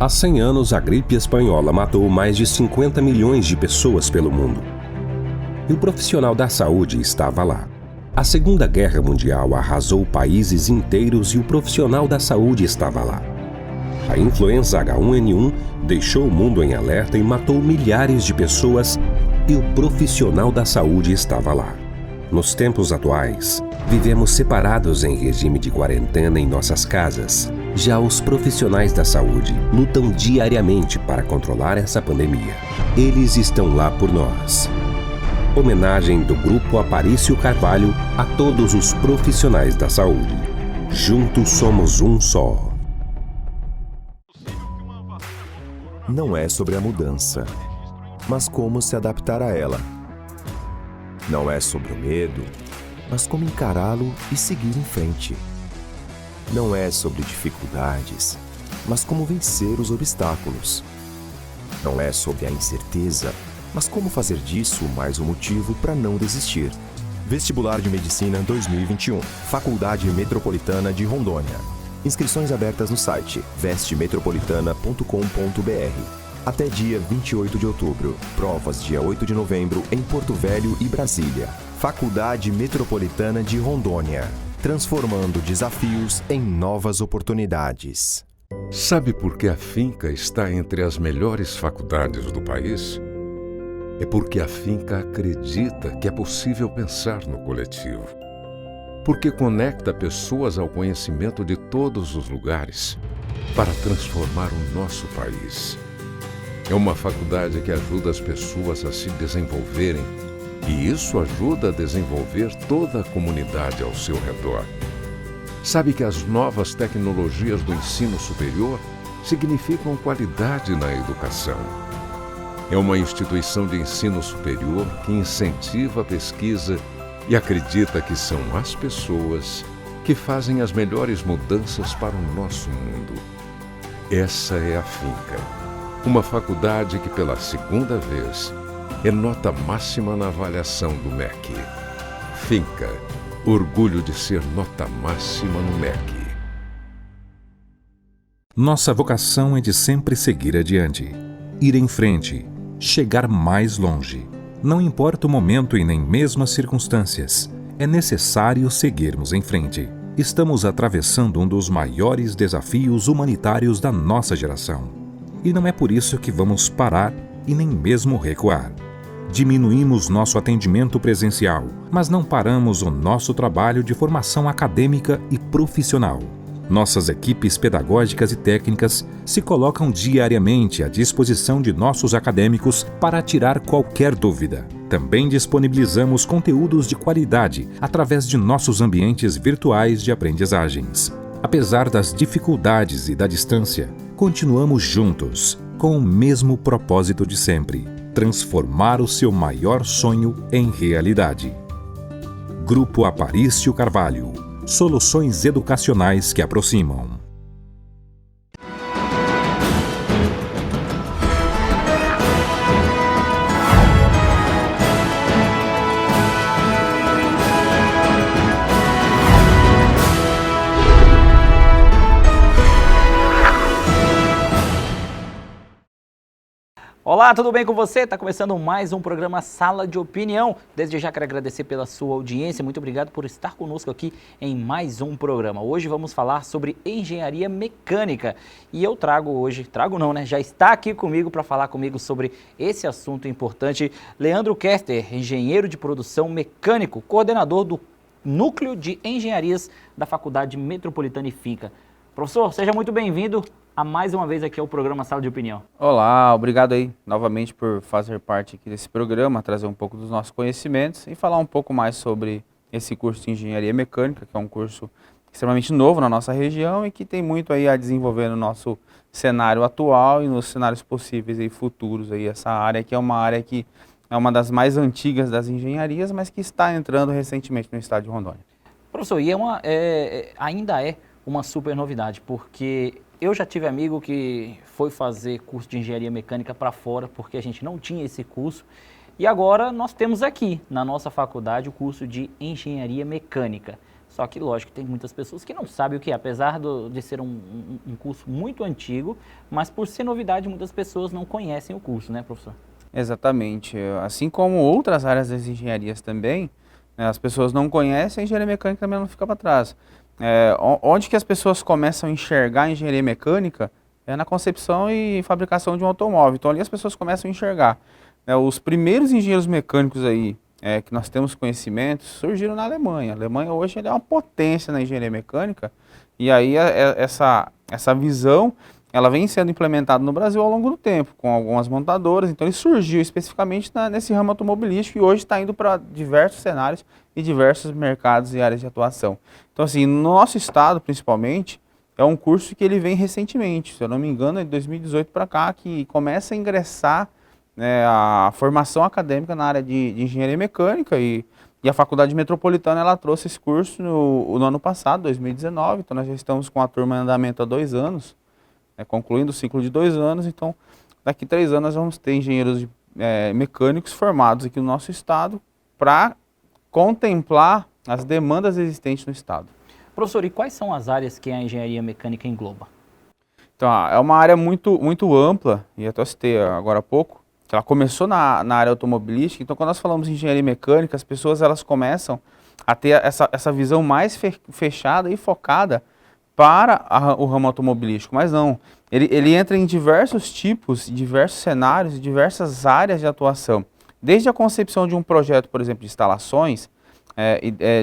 Há 100 anos, a gripe espanhola matou mais de 50 milhões de pessoas pelo mundo. E o profissional da saúde estava lá. A Segunda Guerra Mundial arrasou países inteiros e o profissional da saúde estava lá. A influenza H1N1 deixou o mundo em alerta e matou milhares de pessoas e o profissional da saúde estava lá. Nos tempos atuais, vivemos separados em regime de quarentena em nossas casas. Já os profissionais da saúde lutam diariamente para controlar essa pandemia. Eles estão lá por nós. Homenagem do Grupo Aparício Carvalho a todos os profissionais da saúde. Juntos somos um só. Não é sobre a mudança, mas como se adaptar a ela. Não é sobre o medo, mas como encará-lo e seguir em frente. Não é sobre dificuldades, mas como vencer os obstáculos. Não é sobre a incerteza, mas como fazer disso mais um motivo para não desistir. Vestibular de Medicina 2021, Faculdade Metropolitana de Rondônia. Inscrições abertas no site vestemetropolitana.com.br. Até dia 28 de outubro. Provas dia 8 de novembro em Porto Velho e Brasília. Faculdade Metropolitana de Rondônia. Transformando desafios em novas oportunidades. Sabe por que a Finca está entre as melhores faculdades do país? É porque a Finca acredita que é possível pensar no coletivo. Porque conecta pessoas ao conhecimento de todos os lugares para transformar o nosso país. É uma faculdade que ajuda as pessoas a se desenvolverem e isso ajuda a desenvolver toda a comunidade ao seu redor. Sabe que as novas tecnologias do ensino superior significam qualidade na educação. É uma instituição de ensino superior que incentiva a pesquisa e acredita que são as pessoas que fazem as melhores mudanças para o nosso mundo. Essa é a Finca, uma faculdade que pela segunda vez é nota máxima na avaliação do MEC. Finca, orgulho de ser nota máxima no MEC. Nossa vocação é de sempre seguir adiante, ir em frente, chegar mais longe. Não importa o momento e nem mesmo as circunstâncias, é necessário seguirmos em frente. Estamos atravessando um dos maiores desafios humanitários da nossa geração. E não é por isso que vamos parar e nem mesmo recuar. Diminuímos nosso atendimento presencial, mas não paramos o nosso trabalho de formação acadêmica e profissional. Nossas equipes pedagógicas e técnicas se colocam diariamente à disposição de nossos acadêmicos para tirar qualquer dúvida. Também disponibilizamos conteúdos de qualidade através de nossos ambientes virtuais de aprendizagens. Apesar das dificuldades e da distância, continuamos juntos, com o mesmo propósito de sempre: transformar o seu maior sonho em realidade. Grupo Aparício Carvalho. Soluções educacionais que aproximam. Olá, tudo bem com você? Está começando mais um programa Sala de Opinião. Desde já quero agradecer pela sua audiência, muito obrigado por estar conosco aqui em mais um programa. Hoje vamos falar sobre engenharia mecânica e eu já está aqui comigo para falar comigo sobre esse assunto importante, Leandro Kester, engenheiro de produção mecânico, coordenador do Núcleo de Engenharias da Faculdade Metropolitana e Finca. Professor, seja muito bem-vindo a mais uma vez aqui ao programa Sala de Opinião. Olá, obrigado aí novamente por fazer parte aqui desse programa, trazer um pouco dos nossos conhecimentos e falar um pouco mais sobre esse curso de Engenharia Mecânica, que é um curso extremamente novo na nossa região e que tem muito aí a desenvolver no nosso cenário atual e nos cenários possíveis e futuros aí. Essa área que é uma área que é uma das mais antigas das engenharias, mas que está entrando recentemente no estado de Rondônia. Professor, e ainda é uma super novidade, porque eu já tive amigo que foi fazer curso de engenharia mecânica para fora, porque a gente não tinha esse curso. E agora nós temos aqui, na nossa faculdade, o curso de engenharia mecânica. Só que, lógico, tem muitas pessoas que não sabem o que é, apesar de ser um curso muito antigo, mas por ser novidade, muitas pessoas não conhecem o curso, né, professor? Exatamente. Assim como outras áreas das engenharias também, né, as pessoas não conhecem, a engenharia mecânica também não fica para trás. Onde que as pessoas começam a enxergar a engenharia mecânica é na concepção e fabricação de um automóvel. Então ali as pessoas começam a enxergar. Os primeiros engenheiros mecânicos aí, que nós temos conhecimento, surgiram na Alemanha. A Alemanha hoje é uma potência na engenharia mecânica, e aí essa visão ela vem sendo implementada no Brasil ao longo do tempo, com algumas montadoras. Então ele surgiu especificamente nesse ramo automobilístico e hoje está indo para diversos cenários e diversos mercados e áreas de atuação. Então assim, no nosso estado principalmente, é um curso que ele vem recentemente, se eu não me engano é de 2018 para cá, que começa a ingressar, né, a formação acadêmica na área de engenharia mecânica, e a Faculdade Metropolitana ela trouxe esse curso no ano passado, 2019, então nós já estamos com a turma em andamento há 2 anos, concluindo o ciclo de 2 anos, então daqui 3 anos nós vamos ter engenheiros mecânicos formados aqui no nosso estado para contemplar as demandas existentes no estado. Professor, e quais são as áreas que a engenharia mecânica engloba? Então, é uma área muito ampla, e até citei agora há pouco, que ela começou na área automobilística. Então, quando nós falamos de engenharia mecânica, as pessoas elas começam a ter essa visão mais fechada e focada para o ramo automobilístico, mas não. Ele entra em diversos tipos, diversos cenários e diversas áreas de atuação. Desde a concepção de um projeto, por exemplo, de instalações,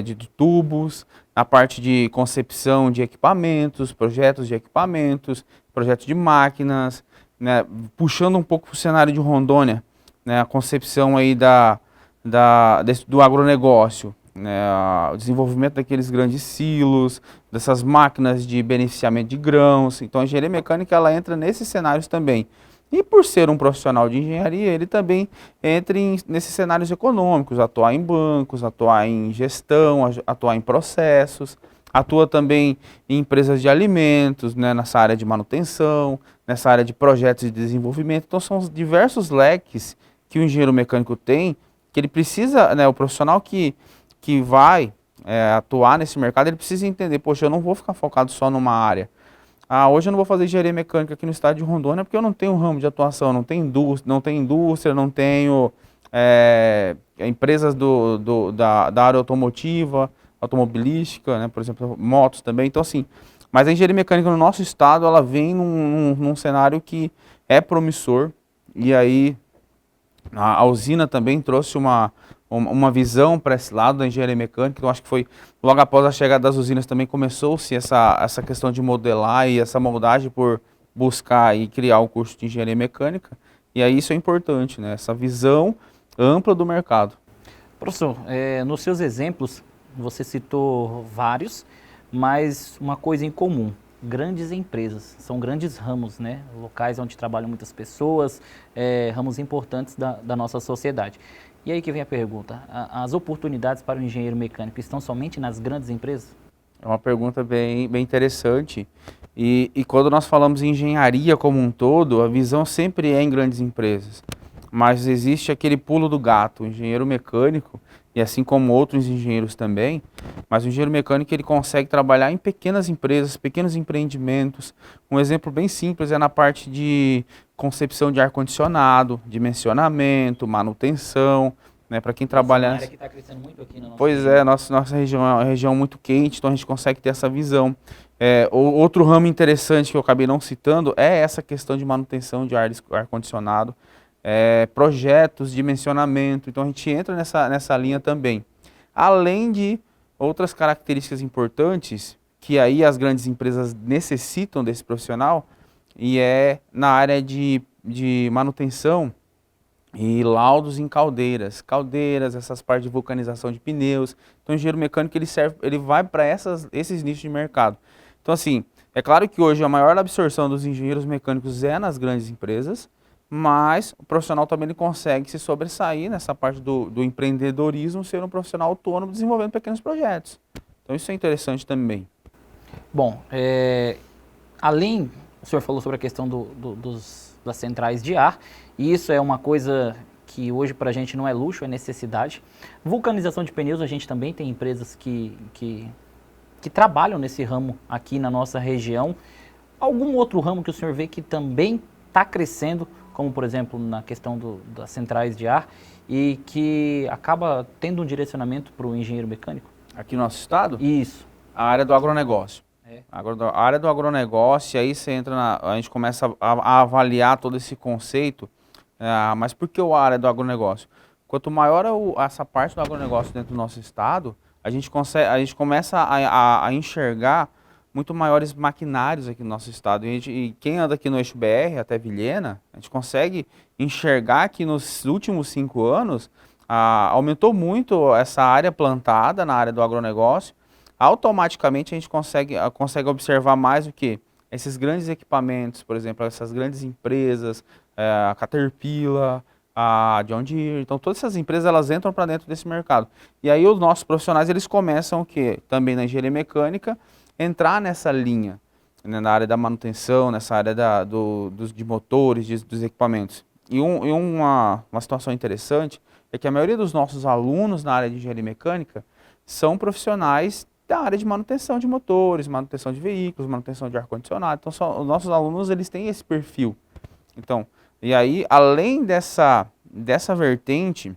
de tubos, na parte de concepção de equipamentos, projetos de equipamentos, projetos de máquinas, né, puxando um pouco para o cenário de Rondônia, né, a concepção aí do agronegócio, né, o desenvolvimento daqueles grandes silos, dessas máquinas de beneficiamento de grãos. Então a engenharia mecânica ela entra nesses cenários também. E por ser um profissional de engenharia, ele também entra nesses cenários econômicos, atuar em bancos, atuar em gestão, atuar em processos, atua também em empresas de alimentos, né, nessa área de manutenção, nessa área de projetos de desenvolvimento. Então são os diversos leques que o engenheiro mecânico tem, que ele precisa, né, o profissional que vai atuar nesse mercado, ele precisa entender, poxa, eu não vou ficar focado só numa área. Hoje eu não vou fazer engenharia mecânica aqui no estado de Rondônia porque eu não tenho ramo de atuação, não tenho indústria, não tenho empresas da área automobilística, né, por exemplo, motos também. Então assim, mas a engenharia mecânica no nosso estado, ela vem num cenário que é promissor, e aí a usina também trouxe uma visão para esse lado da engenharia mecânica. Então acho que foi logo após a chegada das usinas também começou-se essa questão de modelar e essa moldagem por buscar e criar o curso de engenharia mecânica, e aí isso é importante, né? Essa visão ampla do mercado. Professor, nos seus exemplos você citou vários, mas uma coisa em comum: grandes empresas, são grandes ramos, né? Locais onde trabalham muitas pessoas, ramos importantes da nossa sociedade. E aí que vem a pergunta: as oportunidades para o engenheiro mecânico estão somente nas grandes empresas? É uma pergunta bem interessante. E quando nós falamos em engenharia como um todo, a visão sempre é em grandes empresas. Mas existe aquele pulo do gato, o engenheiro mecânico, e assim como outros engenheiros também, mas o engenheiro mecânico ele consegue trabalhar em pequenas empresas, pequenos empreendimentos. Um exemplo bem simples é na parte de concepção de ar-condicionado, dimensionamento, manutenção, né, para quem trabalha... Essa é uma área que está crescendo muito aqui na nossa Pois região. Nossa região é uma região muito quente, então a gente consegue ter essa visão. Outro ramo interessante que eu acabei não citando é essa questão de manutenção de ar-condicionado, projetos, dimensionamento. Então a gente entra nessa linha também. Além de outras características importantes que aí as grandes empresas necessitam desse profissional, e na área de manutenção e laudos em caldeiras, essas partes de vulcanização de pneus. Então o engenheiro mecânico ele vai para esses nichos de mercado. Então assim, é claro que hoje a maior absorção dos engenheiros mecânicos é nas grandes empresas, mas o profissional também ele consegue se sobressair nessa parte do empreendedorismo, ser um profissional autônomo desenvolvendo pequenos projetos. Então isso é interessante também. Bom, além, o senhor falou sobre a questão das centrais de ar, e isso é uma coisa que hoje para a gente não é luxo, é necessidade. Vulcanização de pneus, a gente também tem empresas que que trabalham nesse ramo aqui na nossa região. Algum outro ramo que o senhor vê que também está crescendo, como por exemplo na questão das centrais de ar, e que acaba tendo um direcionamento para o engenheiro mecânico? Aqui no nosso estado? Isso. A área do agronegócio. É. A área do agronegócio, aí você entra a gente começa a avaliar todo esse conceito. Mas por que a área do agronegócio? Quanto maior essa parte do agronegócio dentro do nosso estado, a gente começa a enxergar muito maiores maquinários aqui no nosso estado. E quem anda aqui no eixo BR até Vilhena, a gente consegue enxergar que nos últimos 5 anos aumentou muito essa área plantada na área do agronegócio. Automaticamente a gente consegue observar mais o que? Esses grandes equipamentos, por exemplo, essas grandes empresas, a Caterpillar, a John Deere. Então todas essas empresas elas entram para dentro desse mercado. E aí os nossos profissionais eles começam o quê? Também na engenharia mecânica, entrar nessa linha, né, na área da manutenção, nessa área de motores, dos equipamentos. E uma situação interessante é que a maioria dos nossos alunos na área de engenharia mecânica são profissionais da área de manutenção de motores, manutenção de veículos, manutenção de ar-condicionado. Então, os nossos alunos eles têm esse perfil. Então, e aí, além dessa vertente,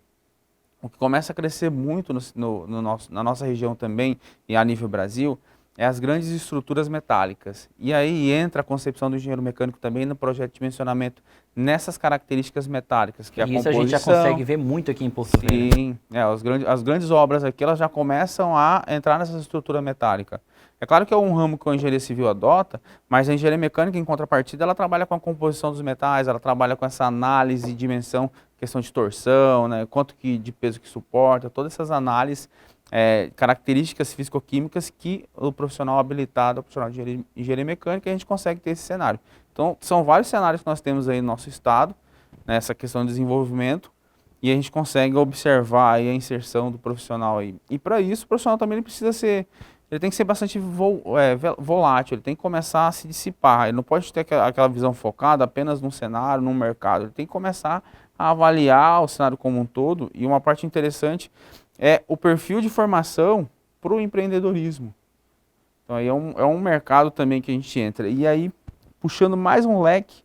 o que começa a crescer muito na nossa região também e a nível Brasil, é as grandes estruturas metálicas. E aí entra a concepção do engenheiro mecânico também no projeto de dimensionamento nessas características metálicas, que é a composição. Isso a gente já consegue ver muito aqui em Porto Velho. Sim, as grandes obras aqui elas já começam a entrar nessa estrutura metálica. É claro que é um ramo que a engenharia civil adota, mas a engenharia mecânica, em contrapartida, ela trabalha com a composição dos metais, ela trabalha com essa análise de dimensão, questão de torção, né, quanto de peso que suporta, todas essas análises, características físico-químicas que o profissional habilitado, o profissional de engenharia mecânica, a gente consegue ter esse cenário. Então, são vários cenários que nós temos aí no nosso estado, nessa questão de desenvolvimento, e a gente consegue observar aí a inserção do profissional aí. E para isso, o profissional também ele tem que ser bastante volátil, ele tem que começar a se dissipar, ele não pode ter aquela visão focada apenas num cenário, num mercado, ele tem que começar a avaliar o cenário como um todo, e uma parte interessante é o perfil de formação para o empreendedorismo. Então aí é um mercado também que a gente entra. E aí, puxando mais um leque,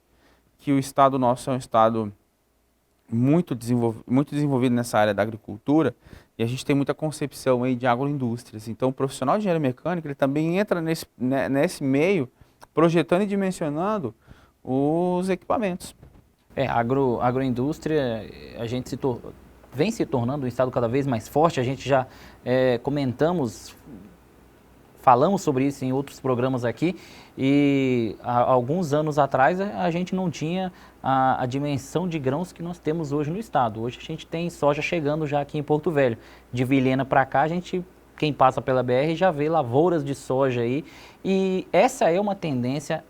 que o estado nosso é um estado muito desenvolvido nessa área da agricultura, e a gente tem muita concepção aí de agroindústrias. Então o profissional de engenharia mecânica, ele também entra nesse meio, projetando e dimensionando os equipamentos. Agroindústria, a gente vem se tornando um estado cada vez mais forte. A gente já falamos sobre isso em outros programas aqui, e há alguns anos atrás a gente não tinha a dimensão de grãos que nós temos hoje no estado. Hoje a gente tem soja chegando já aqui em Porto Velho. De Vilhena para cá, quem passa pela BR já vê lavouras de soja aí, e essa é uma tendência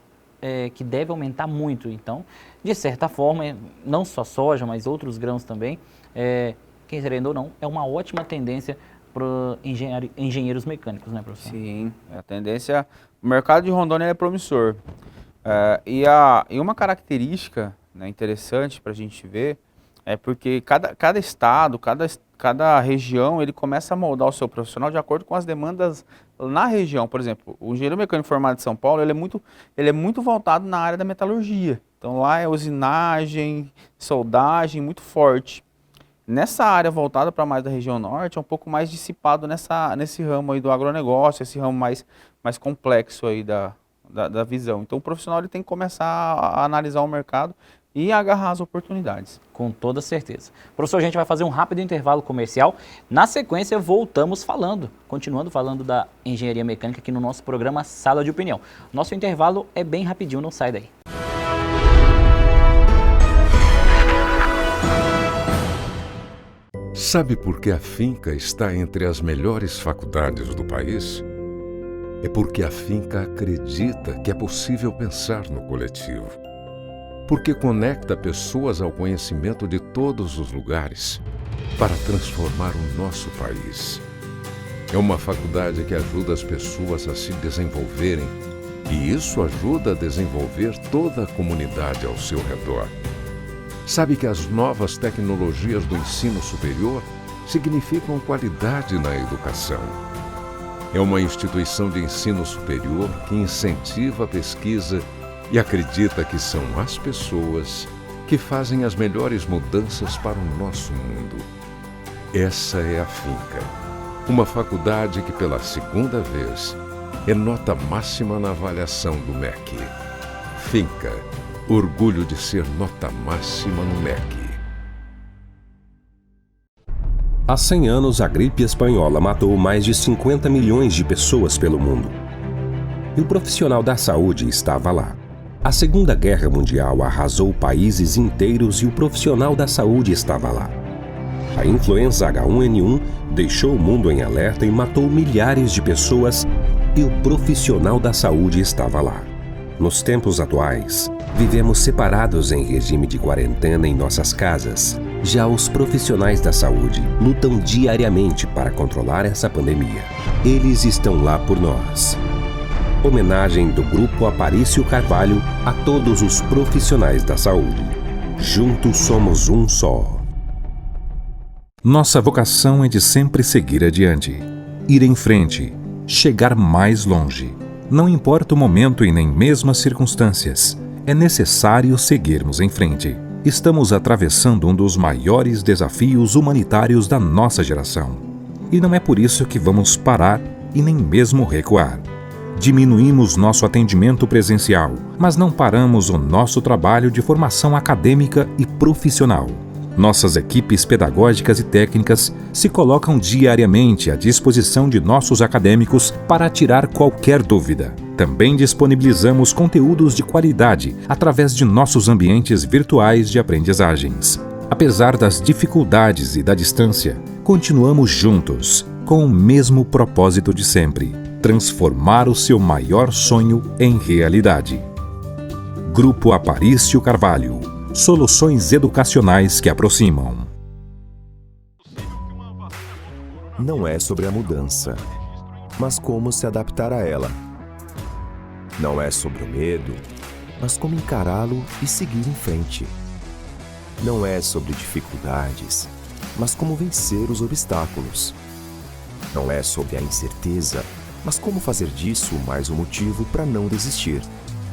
que deve aumentar muito. Então, de certa forma, não só soja, mas outros grãos também, querendo ou não, é uma ótima tendência para engenheiros mecânicos, né, professor? Sim, a tendência. O mercado de Rondônia é promissor. E uma característica, né, interessante para a gente ver é porque cada estado, cada região, ele começa a moldar o seu profissional de acordo com as demandas na região. Por exemplo, o engenheiro mecânico formado de São Paulo, ele é muito voltado na área da metalurgia. Então lá é usinagem, soldagem, muito forte. Nessa área voltada para mais da região norte, é um pouco mais dissipado nesse ramo aí do agronegócio, esse ramo mais complexo aí da visão. Então o profissional ele tem que começar a analisar o mercado e agarrar as oportunidades. Com toda certeza. Professor, a gente vai fazer um rápido intervalo comercial. Na sequência, continuando falando da engenharia mecânica aqui no nosso programa Sala de Opinião. Nosso intervalo é bem rapidinho, não sai daí. Sabe por que a Finca está entre as melhores faculdades do país? É porque a Finca acredita que é possível pensar no coletivo. Porque conecta pessoas ao conhecimento de todos os lugares para transformar o nosso país. É uma faculdade que ajuda as pessoas a se desenvolverem, e isso ajuda a desenvolver toda a comunidade ao seu redor. Sabe que as novas tecnologias do ensino superior significam qualidade na educação. É uma instituição de ensino superior que incentiva a pesquisa e acredita que são as pessoas que fazem as melhores mudanças para o nosso mundo. Essa é a Finca, uma faculdade que pela segunda vez é nota máxima na avaliação do MEC. Finca, orgulho de ser nota máxima no MEC. Há 100 anos, a gripe espanhola matou mais de 50 milhões de pessoas pelo mundo. E o profissional da saúde estava lá. A Segunda Guerra Mundial arrasou países inteiros e o profissional da saúde estava lá. A influenza H1N1 deixou o mundo em alerta e matou milhares de pessoas e o profissional da saúde estava lá. Nos tempos atuais, vivemos separados em regime de quarentena em nossas casas. Já os profissionais da saúde lutam diariamente para controlar essa pandemia. Eles estão lá por nós. Homenagem do Grupo Aparício Carvalho a todos os profissionais da saúde. Juntos somos um só. Nossa vocação é de sempre seguir adiante, ir em frente, chegar mais longe. Não importa o momento e nem mesmo as circunstâncias, é necessário seguirmos em frente. Estamos atravessando um dos maiores desafios humanitários da nossa geração. E não é por isso que vamos parar e nem mesmo recuar. Diminuímos nosso atendimento presencial, mas não paramos o nosso trabalho de formação acadêmica e profissional. Nossas equipes pedagógicas e técnicas se colocam diariamente à disposição de nossos acadêmicos para tirar qualquer dúvida. Também disponibilizamos conteúdos de qualidade através de nossos ambientes virtuais de aprendizagens. Apesar das dificuldades e da distância, continuamos juntos, com o mesmo propósito de sempre: transformar o seu maior sonho em realidade. Grupo Aparício Carvalho. Soluções educacionais que aproximam. Não é sobre a mudança, mas como se adaptar a ela. Não é sobre o medo, mas como encará-lo e seguir em frente. Não é sobre dificuldades, mas como vencer os obstáculos. Não é sobre a incerteza, mas como fazer disso mais um motivo para não desistir.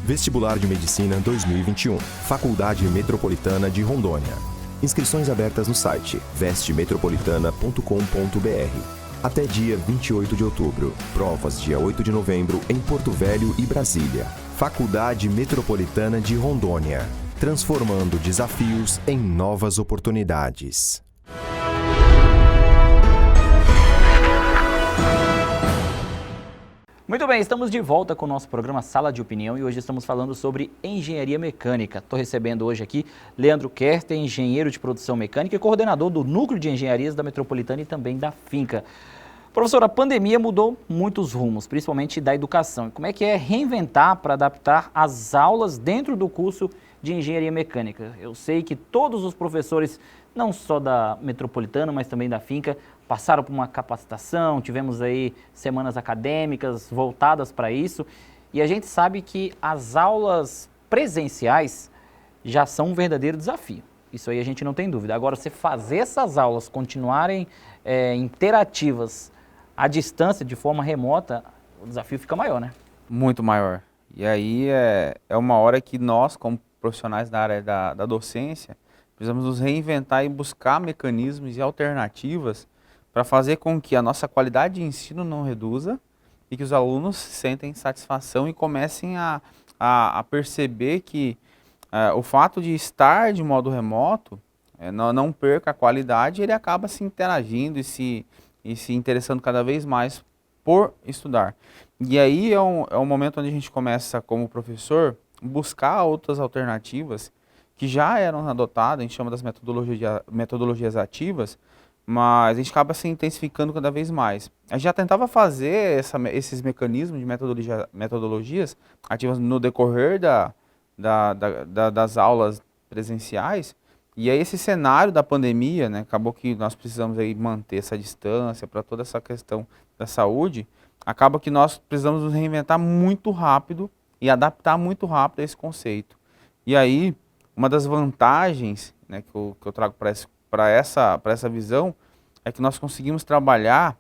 Vestibular de Medicina 2021, Faculdade Metropolitana de Rondônia. Inscrições abertas no site vestemetropolitana.com.br. Até dia 28 de outubro. Provas dia 8 de novembro em Porto Velho e Brasília. Faculdade Metropolitana de Rondônia. Transformando desafios em novas oportunidades. Muito bem, estamos de volta com o nosso programa Sala de Opinião e hoje estamos falando sobre engenharia mecânica. Estou recebendo hoje aqui Leandro Kerter, engenheiro de produção mecânica e coordenador do Núcleo de Engenharias da Metropolitana e também da Finca. Professor, a pandemia mudou muitos rumos, principalmente da educação. Como é que é reinventar para adaptar as aulas dentro do curso de engenharia mecânica? Eu sei que todos os professores, não só da Metropolitana, mas também da Finca, passaram por uma capacitação, tivemos aí semanas acadêmicas voltadas para isso, e a gente sabe que as aulas presenciais já são um verdadeiro desafio. Isso aí a gente não tem dúvida. Agora, você fazer essas aulas continuarem interativas à distância, de forma remota, o desafio fica maior, né? Muito maior. E aí é uma hora que nós, como profissionais da área da docência, precisamos nos reinventar e buscar mecanismos e alternativas para fazer com que a nossa qualidade de ensino não reduza e que os alunos sentem satisfação e comecem a perceber que o fato de estar de modo remoto não perca a qualidade, ele acaba se interagindo e se interessando cada vez mais por estudar. E aí é um momento onde a gente começa, como professor, buscar outras alternativas que já eram adotadas, a gente chama das metodologias ativas, mas a gente acaba se intensificando cada vez mais. A gente já tentava fazer esses mecanismos de metodologias ativas no decorrer das aulas presenciais, e aí esse cenário da pandemia, né, acabou que nós precisamos aí manter essa distância para toda essa questão da saúde, acaba que nós precisamos nos reinventar muito rápido e adaptar muito rápido a esse conceito. E aí, uma das vantagens, né, que eu trago para essa visão é que nós conseguimos trabalhar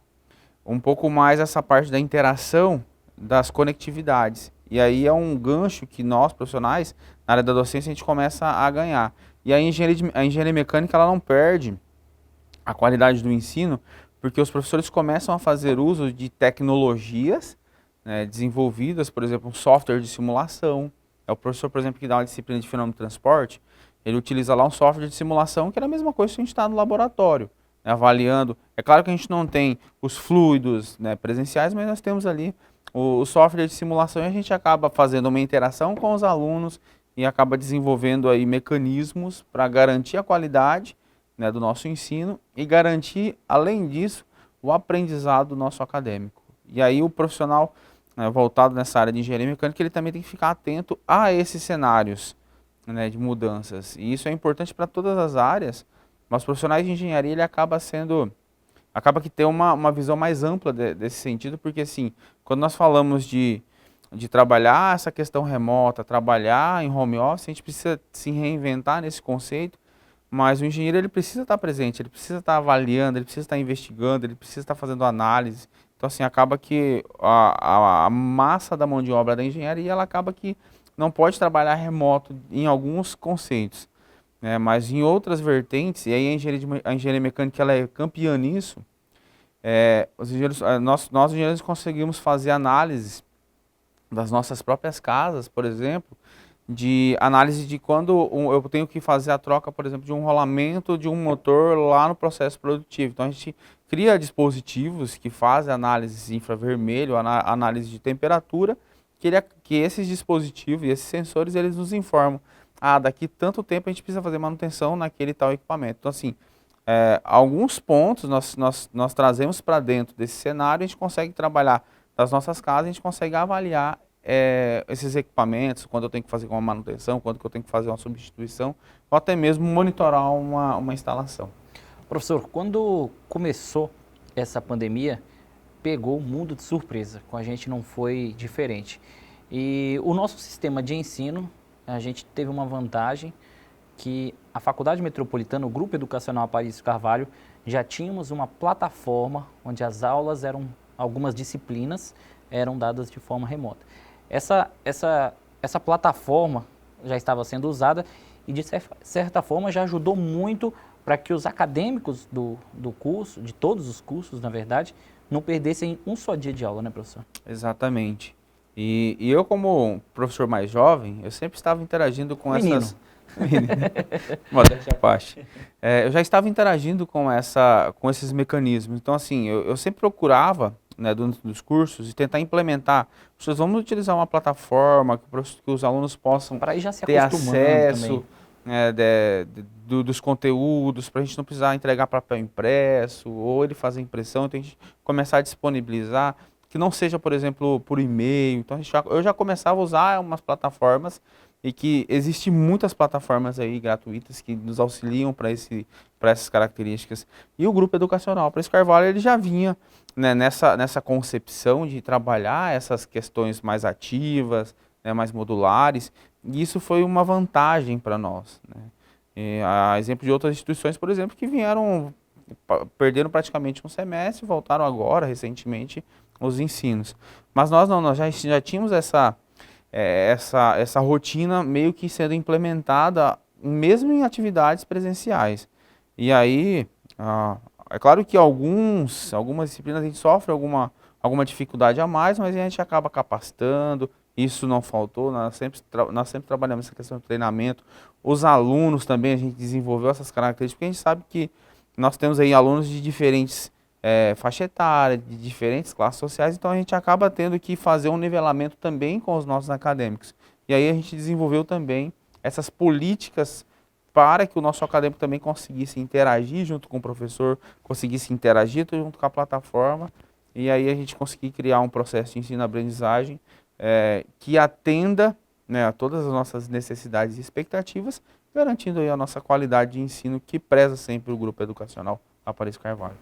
um pouco mais essa parte da interação das conectividades. E aí é um gancho que nós, profissionais, na área da docência, a gente começa a ganhar. E a engenharia mecânica, ela não perde a qualidade do ensino, porque os professores começam a fazer uso de tecnologias, né, desenvolvidas, por exemplo, um software de simulação. É o professor, por exemplo, que dá uma disciplina de fenômeno de transporte, ele utiliza lá um software de simulação, que é a mesma coisa que a gente está no laboratório, né, avaliando. É claro que a gente não tem os fluidos, né, presenciais, mas nós temos ali o software de simulação e a gente acaba fazendo uma interação com os alunos e acaba desenvolvendo aí mecanismos para garantir a qualidade, né, do nosso ensino e garantir, além disso, o aprendizado do nosso acadêmico. E aí o profissional, né, voltado nessa área de engenharia mecânica, ele também tem que ficar atento a esses cenários, né, de mudanças. E isso é importante para todas as áreas, mas os profissionais de engenharia, ele acaba que tem uma visão mais ampla desse sentido, porque assim, quando nós falamos de trabalhar essa questão remota, trabalhar em home office, a gente precisa se reinventar nesse conceito, mas o engenheiro, ele precisa estar presente, ele precisa estar avaliando, ele precisa estar investigando, ele precisa estar fazendo análise. Então assim, acaba que a massa da mão de obra da engenharia, ela acaba que não pode trabalhar remoto em alguns conceitos, né? Mas em outras vertentes, e aí a engenharia mecânica, ela é campeã nisso, nós engenheiros conseguimos fazer análises das nossas próprias casas, por exemplo, de análise de quando eu tenho que fazer a troca, por exemplo, de um rolamento de um motor lá no processo produtivo. Então a gente cria dispositivos que fazem análise infravermelho, análise de temperatura, que esses dispositivos e esses sensores, eles nos informam, daqui tanto tempo a gente precisa fazer manutenção naquele tal equipamento. Então assim, alguns pontos nós trazemos para dentro desse cenário, a gente consegue trabalhar das nossas casas, a gente consegue avaliar esses equipamentos, quando eu tenho que fazer uma manutenção, quando eu tenho que fazer uma substituição, ou até mesmo monitorar uma instalação. Professor, quando começou essa pandemia, pegou o mundo de surpresa, com a gente não foi diferente. E o nosso sistema de ensino, a gente teve uma vantagem que a Faculdade Metropolitana, o Grupo Educacional Aparício Carvalho, já tínhamos uma plataforma onde as aulas algumas disciplinas eram dadas de forma remota. Essa plataforma já estava sendo usada e, de certa forma, já ajudou muito para que os acadêmicos do curso, de todos os cursos, na verdade, não perdessem um só dia de aula, né, professor? Exatamente. E eu, como professor mais jovem, eu sempre estava interagindo com essas... Modéstia à parte. Eu já estava interagindo com esses mecanismos. Então, assim, eu sempre procurava, né, dos cursos, e tentar implementar. Vamos utilizar uma plataforma que os alunos possam ter acesso, né, dos conteúdos, para a gente não precisar entregar papel impresso, ou ele fazer impressão, então a gente começar a disponibilizar, que não seja, por exemplo, por e-mail. Então eu já começava a usar umas plataformas, e que existem muitas plataformas aí gratuitas que nos auxiliam para essas características. E o Grupo Educacional Aparício Carvalho, ele já vinha, né, nessa concepção de trabalhar essas questões mais ativas, né, mais modulares, e isso foi uma vantagem para nós, né? A exemplo de outras instituições, por exemplo, que perderam praticamente um semestre, voltaram agora, recentemente, os ensinos. Mas nós não, nós já tínhamos essa rotina meio que sendo implementada mesmo em atividades presenciais. E aí, é claro que algumas disciplinas a gente sofre alguma dificuldade a mais, mas a gente acaba capacitando, isso não faltou, nós sempre trabalhamos essa questão do treinamento. Os alunos também, a gente desenvolveu essas características, porque a gente sabe que nós temos aí alunos de diferentes faixa etária, de diferentes classes sociais, então a gente acaba tendo que fazer um nivelamento também com os nossos acadêmicos. E aí a gente desenvolveu também essas políticas para que o nosso acadêmico também conseguisse interagir junto com o professor, conseguisse interagir junto com a plataforma, e aí a gente conseguir criar um processo de ensino-aprendizagem que atenda, né, a todas as nossas necessidades e expectativas, garantindo aí a nossa qualidade de ensino que preza sempre o Grupo Educacional Aparício Carvalho.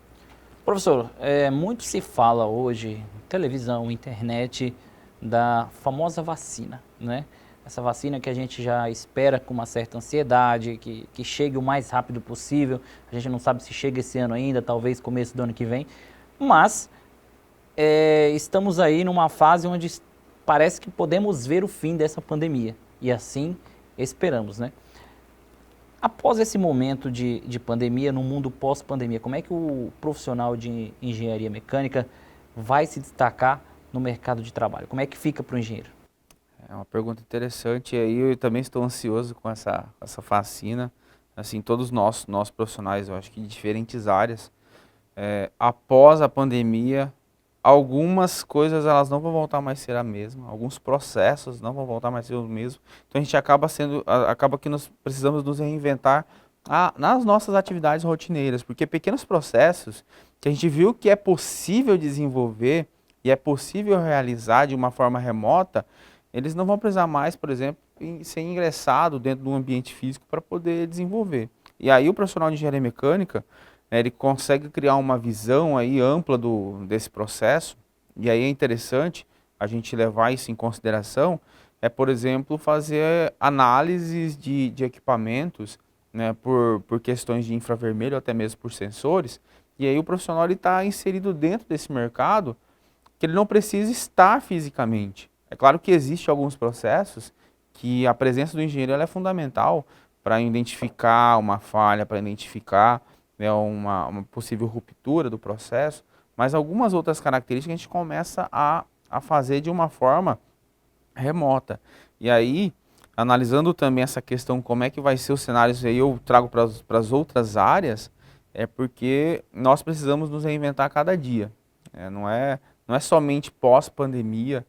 Professor, muito se fala hoje, televisão, internet, da famosa vacina, né? Essa vacina que a gente já espera com uma certa ansiedade, que chegue o mais rápido possível. A gente não sabe se chega esse ano ainda, talvez começo do ano que vem. Mas estamos aí numa fase onde parece que podemos ver o fim dessa pandemia. E assim esperamos, né? Após esse momento de pandemia, no mundo pós-pandemia, como é que o profissional de engenharia mecânica vai se destacar no mercado de trabalho? Como é que fica para o engenheiro? É uma pergunta interessante, e aí eu também estou ansioso com essa vacina. Assim, todos nós profissionais, eu acho que de diferentes áreas, após a pandemia, algumas coisas elas não vão voltar mais a ser a mesma, alguns processos não vão voltar mais a ser o mesmo. Então a gente acaba que nós precisamos nos reinventar nas nossas atividades rotineiras, porque pequenos processos que a gente viu que é possível desenvolver e é possível realizar de uma forma remota, eles não vão precisar mais, por exemplo, ser ingressado dentro de um ambiente físico para poder desenvolver. E aí o profissional de engenharia mecânica, ele consegue criar uma visão aí ampla desse processo, e aí é interessante a gente levar isso em consideração, por exemplo, fazer análises de equipamentos, né, por questões de infravermelho, até mesmo por sensores, e aí o profissional está inserido dentro desse mercado, que ele não precisa estar fisicamente. É claro que existem alguns processos que a presença do engenheiro ela é fundamental para identificar uma falha, para identificar uma possível ruptura do processo, mas algumas outras características a gente começa a fazer de uma forma remota. E aí, analisando também essa questão, como é que vai ser os cenários, aí eu trago para as outras áreas, porque nós precisamos nos reinventar a cada dia. Não é somente pós-pandemia,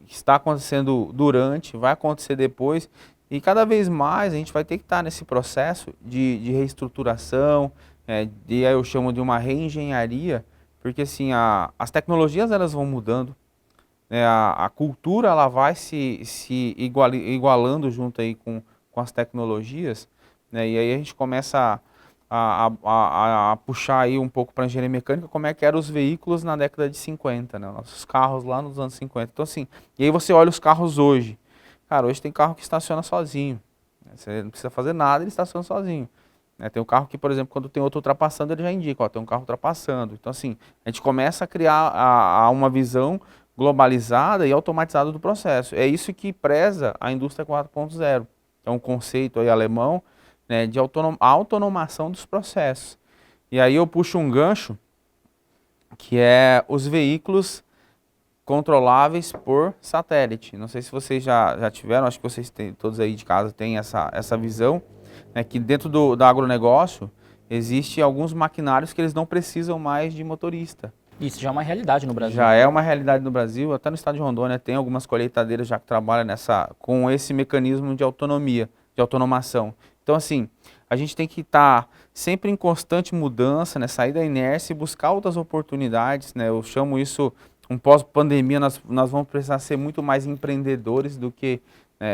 está acontecendo durante, vai acontecer depois, e cada vez mais a gente vai ter que estar nesse processo de reestruturação, aí eu chamo de uma reengenharia, porque assim, as tecnologias elas vão mudando, a cultura ela vai se igualando junto aí com as tecnologias, e aí a gente começa a puxar aí um pouco para a engenharia mecânica, como é que eram os veículos na década de 50, né? Nossos carros lá nos anos 50. Então assim, e aí você olha os carros hoje. Cara, hoje tem carro que estaciona sozinho. Você não precisa fazer nada, ele estaciona sozinho. Tem um carro que, por exemplo, quando tem outro ultrapassando, ele já indica, tem um carro ultrapassando. Então assim, a gente começa a criar uma visão globalizada e automatizada do processo. É isso que preza a indústria 4.0. É um conceito aí alemão, né, de autonomação dos processos. E aí eu puxo um gancho, que é os veículos controláveis por satélite. Não sei se vocês já tiveram, acho que vocês todos aí de casa têm essa visão, né, que dentro do agronegócio existe alguns maquinários que eles não precisam mais de motorista. Isso já é uma realidade no Brasil. Já é uma realidade no Brasil, até no estado de Rondônia tem algumas colheitadeiras já que trabalham com esse mecanismo de autonomia, de autonomação. Então assim, a gente tem que estar sempre em constante mudança, né, sair da inércia e buscar outras oportunidades, né? Eu chamo isso, um pós-pandemia, nós vamos precisar ser muito mais empreendedores do que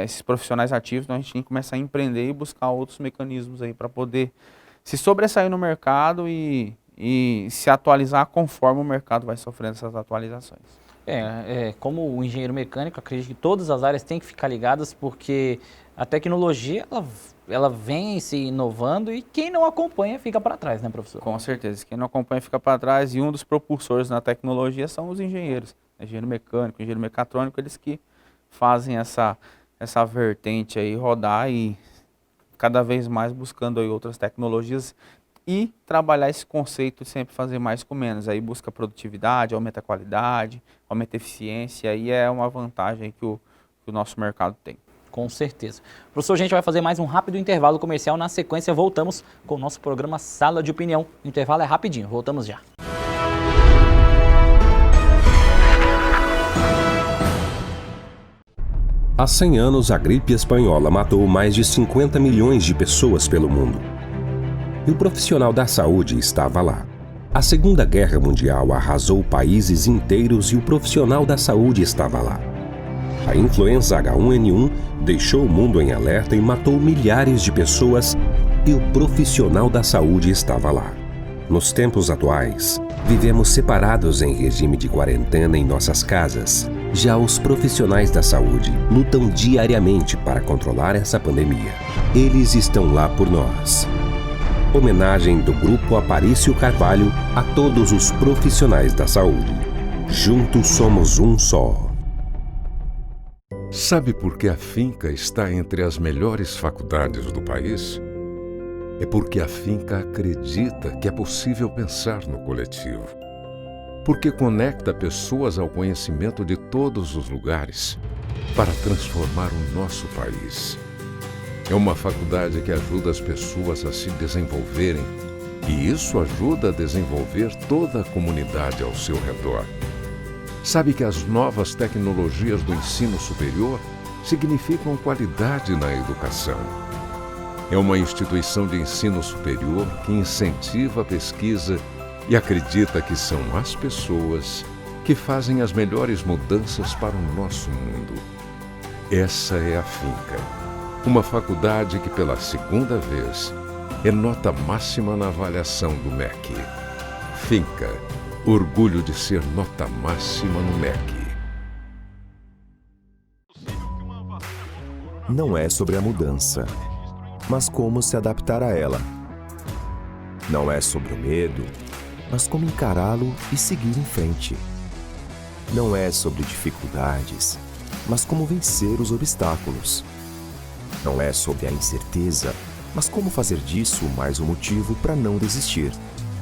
esses profissionais ativos, então a gente tem que começar a empreender e buscar outros mecanismos aí para poder se sobressair no mercado e se atualizar conforme o mercado vai sofrendo essas atualizações. Como o engenheiro mecânico, acredito que todas as áreas têm que ficar ligadas, porque a tecnologia ela vem se inovando e quem não acompanha fica para trás, né, professor? Com certeza, quem não acompanha fica para trás, e um dos propulsores na tecnologia são os engenheiros, engenheiro mecânico, engenheiro mecatrônico, eles que fazem essa vertente aí rodar e cada vez mais buscando aí outras tecnologias e trabalhar esse conceito de sempre fazer mais com menos. Aí busca produtividade, aumenta a qualidade, aumenta a eficiência, aí é uma vantagem que o nosso mercado tem. Com certeza. Professor, a gente vai fazer mais um rápido intervalo comercial. Na sequência, voltamos com o nosso programa Sala de Opinião. O intervalo é rapidinho, voltamos já. Há 100 anos, a gripe espanhola matou mais de 50 milhões de pessoas pelo mundo. E o profissional da saúde estava lá. A Segunda Guerra Mundial arrasou países inteiros e o profissional da saúde estava lá. A influenza H1N1 deixou o mundo em alerta e matou milhares de pessoas e o profissional da saúde estava lá. Nos tempos atuais, vivemos separados em regime de quarentena em nossas casas. Já os profissionais da saúde lutam diariamente para controlar essa pandemia. Eles estão lá por nós. Homenagem do Grupo Aparício Carvalho a todos os profissionais da saúde. Juntos somos um só. Sabe por que a Finca está entre as melhores faculdades do país? É porque a Finca acredita que é possível pensar no coletivo. Porque conecta pessoas ao conhecimento de todos os lugares para transformar o nosso país. É uma faculdade que ajuda as pessoas a se desenvolverem e isso ajuda a desenvolver toda a comunidade ao seu redor. Sabe que as novas tecnologias do ensino superior significam qualidade na educação. É uma instituição de ensino superior que incentiva a pesquisa e acredita que são as pessoas que fazem as melhores mudanças para o nosso mundo. Essa é a Finca, uma faculdade que pela segunda vez é nota máxima na avaliação do MEC. Finca, orgulho de ser nota máxima no MEC. Não é sobre a mudança, mas como se adaptar a ela. Não é sobre o medo, mas como encará-lo e seguir em frente. Não é sobre dificuldades, mas como vencer os obstáculos. Não é sobre a incerteza, mas como fazer disso mais um motivo para não desistir.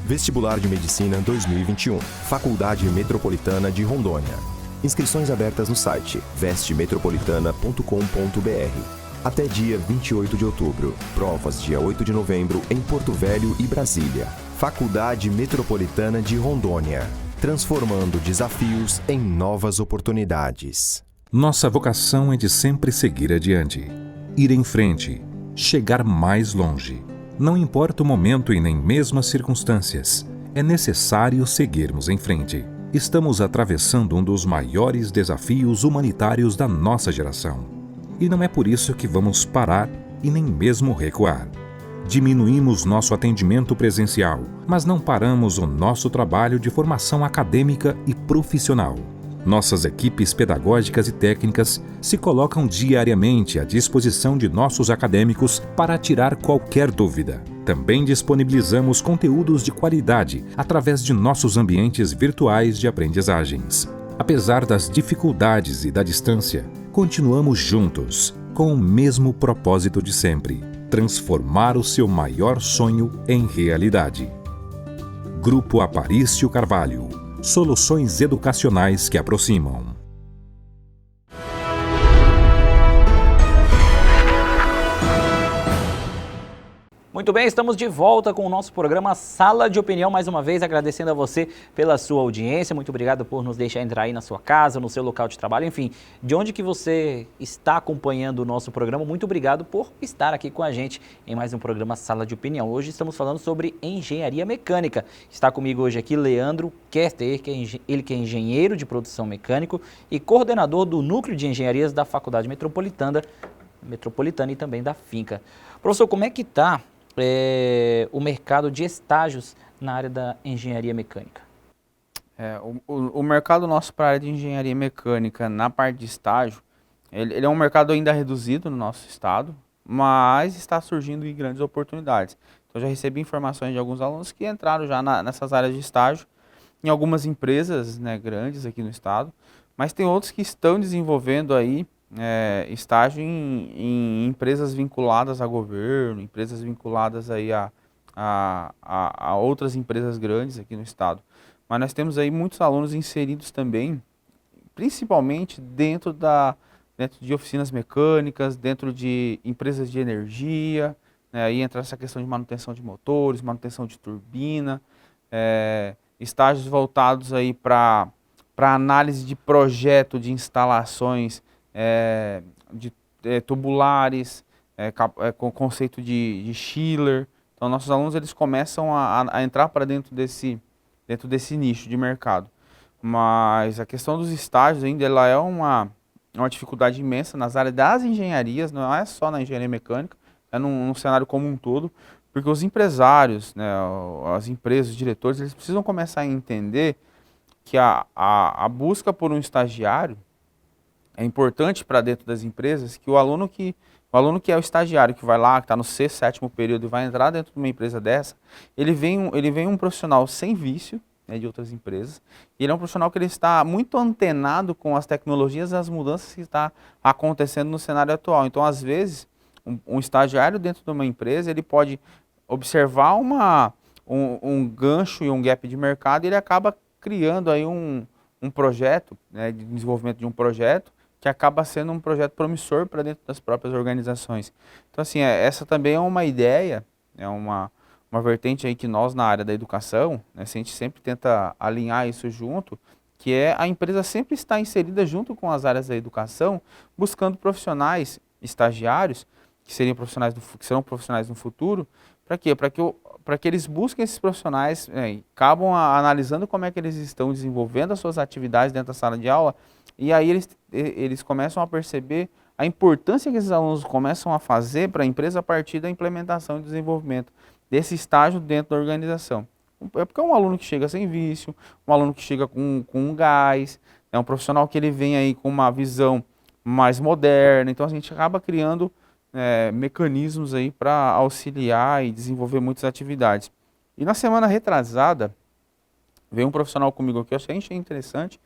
Vestibular de Medicina 2021, Faculdade Metropolitana de Rondônia. Inscrições abertas no site vestemetropolitana.com.br. Até dia 28 de outubro. Provas dia 8 de novembro em Porto Velho e Brasília. Faculdade Metropolitana de Rondônia. Transformando desafios em novas oportunidades. Nossa vocação é de sempre seguir adiante, ir em frente, chegar mais longe. Não importa o momento e nem mesmo as circunstâncias, é necessário seguirmos em frente. Estamos atravessando um dos maiores desafios humanitários da nossa geração. E não é por isso que vamos parar e nem mesmo recuar. Diminuímos nosso atendimento presencial, mas não paramos o nosso trabalho de formação acadêmica e profissional. Nossas equipes pedagógicas e técnicas se colocam diariamente à disposição de nossos acadêmicos para tirar qualquer dúvida. Também disponibilizamos conteúdos de qualidade através de nossos ambientes virtuais de aprendizagens. Apesar das dificuldades e da distância, continuamos juntos, com o mesmo propósito de sempre: transformar o seu maior sonho em realidade. Grupo Aparício Carvalho. Soluções educacionais que aproximam. Muito bem, estamos de volta com o nosso programa Sala de Opinião, mais uma vez agradecendo a você pela sua audiência, muito obrigado por nos deixar entrar aí na sua casa, no seu local de trabalho, enfim, de onde que você está acompanhando o nosso programa, muito obrigado por estar aqui com a gente em mais um programa Sala de Opinião. Hoje estamos falando sobre engenharia mecânica. Está comigo hoje aqui Leandro Kerter, ele que é engenheiro de produção mecânico e coordenador do Núcleo de Engenharias da Faculdade Metropolitana e também da Finca. Professor, como é que está o mercado de estágios na área da engenharia mecânica? O mercado nosso para a área de engenharia mecânica, na parte de estágio, ele é um mercado ainda reduzido no nosso estado, mas está surgindo em grandes oportunidades. Então, já recebi informações de alguns alunos que entraram já nessas áreas de estágio, em algumas empresas, né, grandes aqui no estado, mas tem outros que estão desenvolvendo aí estágio em empresas vinculadas a governo, empresas vinculadas aí a outras empresas grandes aqui no estado. Mas nós temos aí muitos alunos inseridos também, principalmente dentro de oficinas mecânicas, dentro de empresas de energia, né, aí entra essa questão de manutenção de motores, manutenção de turbina, estágios voltados aí para análise de projeto de instalações tubulares, com conceito de chiller. Então, nossos alunos eles começam a entrar para dentro desse nicho de mercado. Mas a questão dos estágios ainda ela é uma dificuldade imensa nas áreas das engenharias, não é só na engenharia mecânica, é num cenário como um todo, porque os empresários, né, as empresas, os diretores, eles precisam começar a entender que a busca por um estagiário é importante para dentro das empresas, que o aluno que é o estagiário, que vai lá, que está no sexto, sétimo período e vai entrar dentro de uma empresa dessa, ele vem um profissional sem vício, né, de outras empresas. E ele é um profissional que ele está muito antenado com as tecnologias e as mudanças que está acontecendo no cenário atual. Então, às vezes, um estagiário dentro de uma empresa, ele pode observar um gancho e um gap de mercado e ele acaba criando aí um projeto, né, de desenvolvimento de um projeto que acaba sendo um projeto promissor para dentro das próprias organizações. Então, assim, essa também é uma ideia, é uma vertente aí que nós na área da educação, né, a gente sempre tenta alinhar isso junto, que é a empresa sempre estar inserida junto com as áreas da educação, buscando profissionais, estagiários, que serão profissionais no futuro, para quê? Para que eles busquem esses profissionais, acabam analisando como é que eles estão desenvolvendo as suas atividades dentro da sala de aula, e aí eles começam a perceber a importância que esses alunos começam a fazer para a empresa a partir da implementação e desenvolvimento desse estágio dentro da organização. É porque é um aluno que chega sem vício, um aluno que chega com um gás, é um profissional que ele vem aí com uma visão mais moderna, então a gente acaba criando mecanismos aí para auxiliar e desenvolver muitas atividades. E na semana retrasada, veio um profissional comigo aqui, eu achei interessante,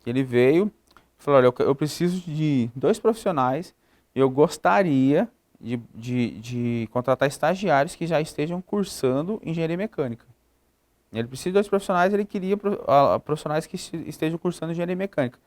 que ele veio e falou, olha, eu preciso de 2 profissionais, eu gostaria de contratar estagiários que já estejam cursando engenharia mecânica. Ele precisa de 2 profissionais, ele queria profissionais que estejam cursando engenharia mecânica.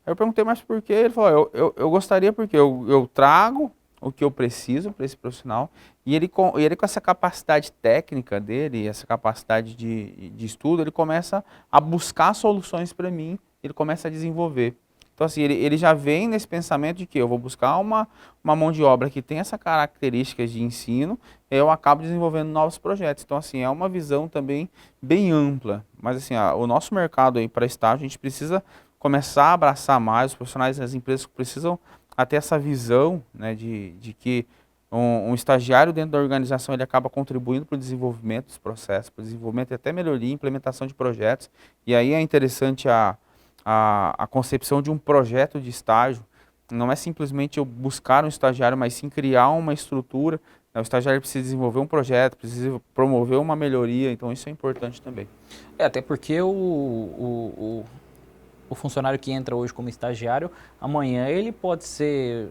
Aí eu perguntei, mas por quê? Ele falou, eu gostaria porque eu trago o que eu preciso para esse profissional e ele com essa capacidade técnica dele, essa capacidade de estudo, ele começa a buscar soluções para mim, ele começa a desenvolver. Então, assim, ele já vem nesse pensamento de que eu vou buscar uma mão de obra que tem essas características de ensino, e eu acabo desenvolvendo novos projetos. Então, assim, é uma visão também bem ampla. Mas, assim, o nosso mercado aí para estágio, a gente precisa começar a abraçar mais, os profissionais, as empresas precisam ter essa visão, né, de que um estagiário dentro da organização ele acaba contribuindo para o desenvolvimento dos processos, para o desenvolvimento e até melhoria, implementação de projetos. E aí é interessante a concepção de um projeto de estágio. Não é simplesmente eu buscar um estagiário, mas sim criar uma estrutura. O estagiário precisa desenvolver um projeto, precisa promover uma melhoria, então isso é importante também. Até porque o funcionário que entra hoje como estagiário, amanhã ele pode ser,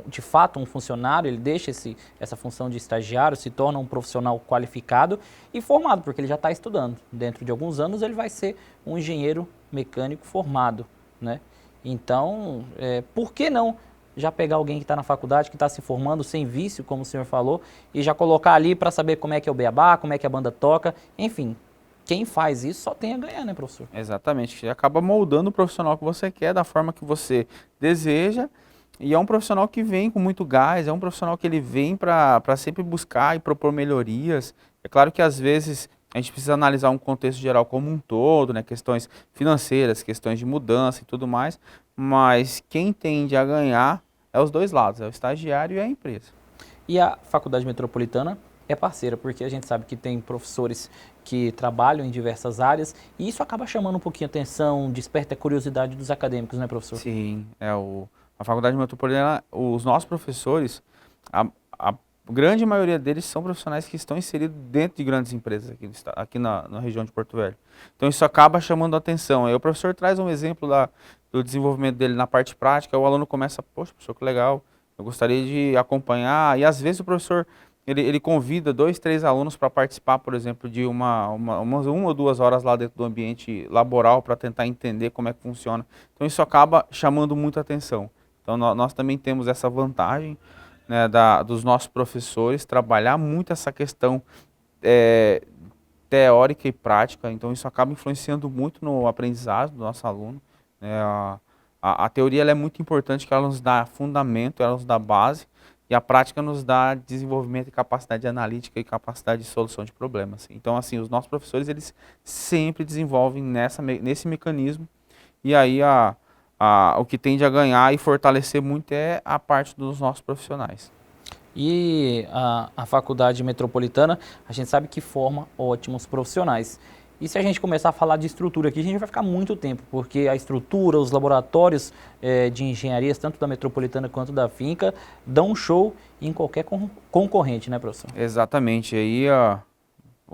de fato, um funcionário, ele deixa essa função de estagiário, se torna um profissional qualificado e formado, porque ele já está estudando. Dentro de alguns anos ele vai ser um engenheiro mecânico formado, né? Então, por que não já pegar alguém que está na faculdade, que está se formando sem vício, como o senhor falou, e já colocar ali para saber como é que é o beabá, como é que a banda toca, enfim. Quem faz isso só tem a ganhar, né, professor? Exatamente. Você acaba moldando o profissional que você quer, da forma que você deseja, e é um profissional que vem com muito gás, é um profissional que ele vem para sempre buscar e propor melhorias. É claro que às vezes a gente precisa analisar um contexto geral como um todo, né, questões financeiras, questões de mudança e tudo mais, mas quem tende a ganhar é os dois lados, é o estagiário e a empresa. E a Faculdade Metropolitana é parceira, porque a gente sabe que tem professores que trabalham em diversas áreas e isso acaba chamando um pouquinho a atenção, desperta a curiosidade dos acadêmicos, né, professor? Sim, a Faculdade Metropolitana, os nossos professores, a grande maioria deles são profissionais que estão inseridos dentro de grandes empresas aqui na região de Porto Velho. Então isso acaba chamando a atenção. Aí o professor traz um exemplo do desenvolvimento dele na parte prática, o aluno começa, poxa, professor, que legal, eu gostaria de acompanhar, e às vezes o professor ele convida 2, 3 alunos para participar, por exemplo, de uma ou 2 horas lá dentro do ambiente laboral para tentar entender como é que funciona. Então isso acaba chamando muita atenção. Então nós também temos essa vantagem, né, dos nossos professores trabalhar muito essa questão teórica e prática. Então isso acaba influenciando muito no aprendizado do nosso aluno. A teoria ela é muito importante, que ela nos dá fundamento, ela nos dá base, e a prática nos dá desenvolvimento e capacidade analítica e capacidade de solução de problemas. Então, assim, os nossos professores, eles sempre desenvolvem nesse mecanismo, e aí o que tende a ganhar e fortalecer muito é a parte dos nossos profissionais. E a Faculdade Metropolitana, a gente sabe que forma ótimos profissionais. E se a gente começar a falar de estrutura aqui, a gente vai ficar muito tempo, porque a estrutura, os laboratórios de engenharias, tanto da Metropolitana quanto da Finca, dão um show em qualquer concorrente, né, professor? Exatamente. Aí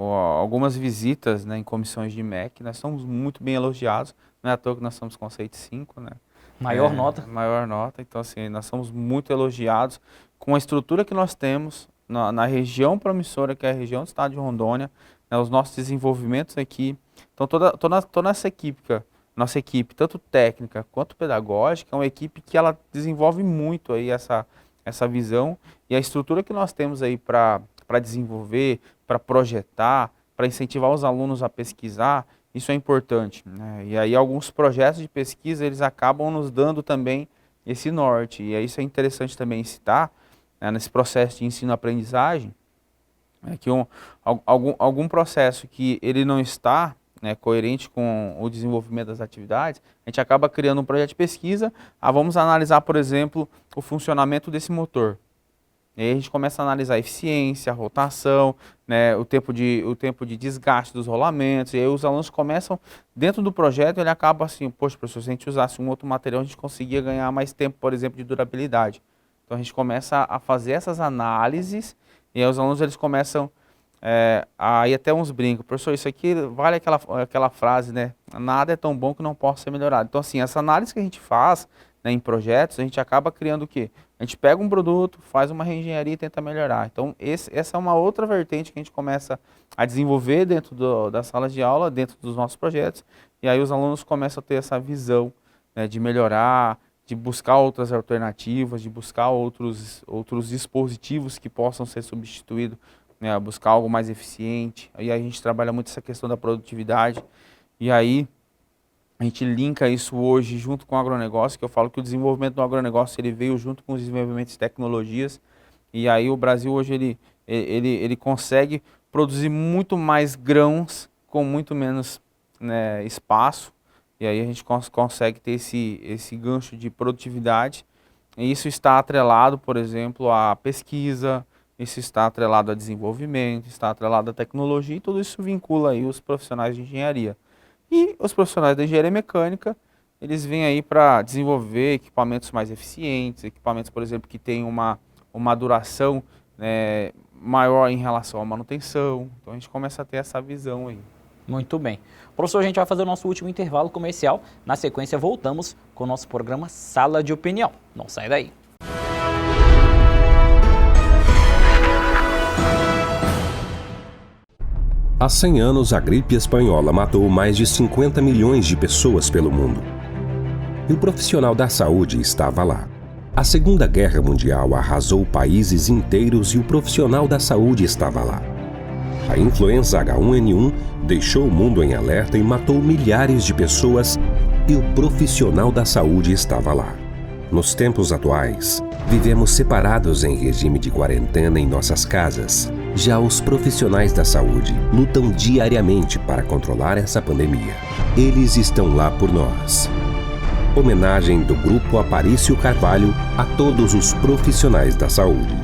algumas visitas, né, em comissões de MEC, nós somos muito bem elogiados, não é à toa que nós somos conceito 5, né? Maior nota. Maior nota, então assim, nós somos muito elogiados com a estrutura que nós temos na região promissora, que é a região do estado de Rondônia, né, os nossos desenvolvimentos aqui. Então toda essa equipe, nossa equipe, tanto técnica quanto pedagógica, é uma equipe que ela desenvolve muito aí essa visão e a estrutura que nós temos aí para desenvolver, para projetar, para incentivar os alunos a pesquisar, isso é importante, né? E aí alguns projetos de pesquisa, eles acabam nos dando também esse norte, e aí isso é interessante também citar, né, nesse processo de ensino-aprendizagem, que algum processo que ele não está, né, coerente com o desenvolvimento das atividades, a gente acaba criando um projeto de pesquisa, vamos analisar, por exemplo, o funcionamento desse motor. E aí a gente começa a analisar a eficiência, a rotação, né, o tempo de desgaste dos rolamentos, e aí os alunos começam, dentro do projeto, ele acaba assim, poxa, professor, se a gente usasse um outro material, a gente conseguia ganhar mais tempo, por exemplo, de durabilidade. Então a gente começa a fazer essas análises, e aí os alunos eles começam aí até uns brincos, professor, isso aqui vale aquela frase, né? Nada é tão bom que não possa ser melhorado. Então, assim, essa análise que a gente faz, né, em projetos, a gente acaba criando o quê? A gente pega um produto, faz uma reengenharia e tenta melhorar. Então, essa é uma outra vertente que a gente começa a desenvolver dentro das salas de aula, dentro dos nossos projetos, e aí os alunos começam a ter essa visão, né, de melhorar, de buscar outras alternativas, de buscar outros dispositivos que possam ser substituídos, né, buscar algo mais eficiente. E aí a gente trabalha muito essa questão da produtividade, e aí a gente linka isso hoje junto com o agronegócio, que eu falo que o desenvolvimento do agronegócio ele veio junto com os desenvolvimentos de tecnologias, e aí o Brasil hoje ele consegue produzir muito mais grãos com muito menos, né, espaço, e aí a gente consegue ter esse gancho de produtividade, e isso está atrelado, por exemplo, à pesquisa, isso está atrelado a desenvolvimento, está atrelado à tecnologia, e tudo isso vincula aí os profissionais de engenharia. E os profissionais da engenharia mecânica, eles vêm aí para desenvolver equipamentos mais eficientes, equipamentos, por exemplo, que têm uma duração, né, maior em relação à manutenção. Então a gente começa a ter essa visão aí. Muito bem. Professor, a gente vai fazer o nosso último intervalo comercial. Na sequência, voltamos com o nosso programa Sala de Opinião. Não sai daí. Há 100 anos, a gripe espanhola matou mais de 50 milhões de pessoas pelo mundo. E o profissional da saúde estava lá. A Segunda Guerra Mundial arrasou países inteiros e o profissional da saúde estava lá. A influenza H1N1 deixou o mundo em alerta e matou milhares de pessoas e o profissional da saúde estava lá. Nos tempos atuais, vivemos separados em regime de quarentena em nossas casas. Já os profissionais da saúde lutam diariamente para controlar essa pandemia. Eles estão lá por nós. Homenagem do Grupo Aparício Carvalho a todos os profissionais da saúde.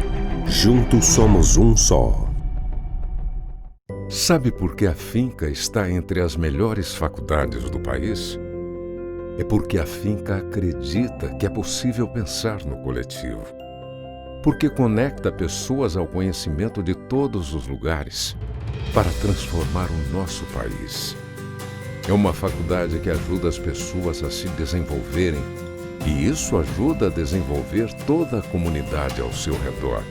Juntos somos um só. Sabe por que a Finca está entre as melhores faculdades do país? É porque a Finca acredita que é possível pensar no coletivo. Porque conecta pessoas ao conhecimento de todos os lugares para transformar o nosso país. É uma faculdade que ajuda as pessoas a se desenvolverem, e isso ajuda a desenvolver toda a comunidade ao seu redor.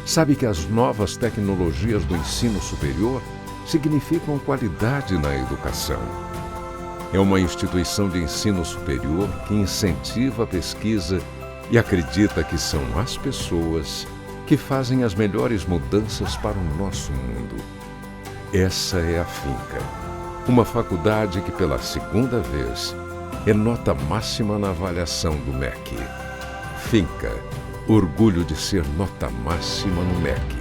Sabe que as novas tecnologias do ensino superior significam qualidade na educação. É uma instituição de ensino superior que incentiva a pesquisa e acredita que são as pessoas que fazem as melhores mudanças para o nosso mundo. Essa é a Finca, uma faculdade que pela segunda vez é nota máxima na avaliação do MEC. Finca, orgulho de ser nota máxima no MEC.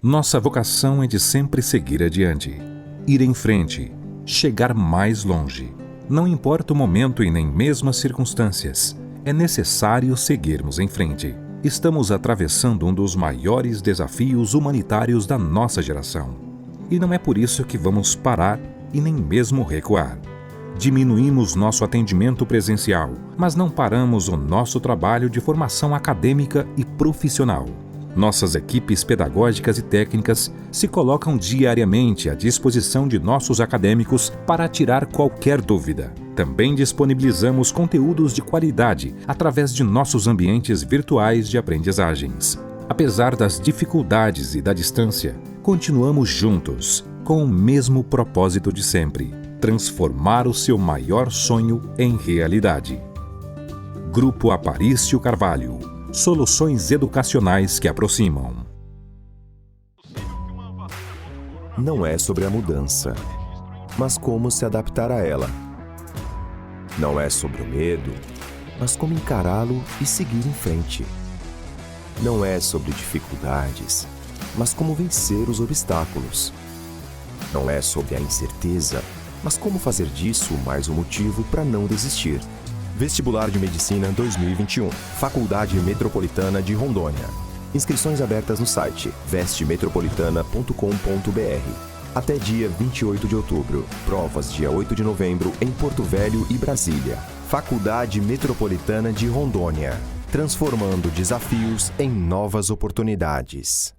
Nossa vocação é de sempre seguir adiante, ir em frente, chegar mais longe. Não importa o momento e nem mesmo as circunstâncias, é necessário seguirmos em frente. Estamos atravessando um dos maiores desafios humanitários da nossa geração. E não é por isso que vamos parar e nem mesmo recuar. Diminuímos nosso atendimento presencial, mas não paramos o nosso trabalho de formação acadêmica e profissional. Nossas equipes pedagógicas e técnicas se colocam diariamente à disposição de nossos acadêmicos para tirar qualquer dúvida. Também disponibilizamos conteúdos de qualidade através de nossos ambientes virtuais de aprendizagens. Apesar das dificuldades e da distância, continuamos juntos, com o mesmo propósito de sempre: transformar o seu maior sonho em realidade. Grupo Aparício Carvalho. Soluções educacionais que aproximam. Não é sobre a mudança, mas como se adaptar a ela. Não é sobre o medo, mas como encará-lo e seguir em frente. Não é sobre dificuldades, mas como vencer os obstáculos. Não é sobre a incerteza, mas como fazer disso mais um motivo para não desistir. Vestibular de Medicina 2021, Faculdade Metropolitana de Rondônia. Inscrições abertas no site vestemetropolitana.com.br. Até dia 28 de outubro. Provas dia 8 de novembro em Porto Velho e Brasília. Faculdade Metropolitana de Rondônia. Transformando desafios em novas oportunidades.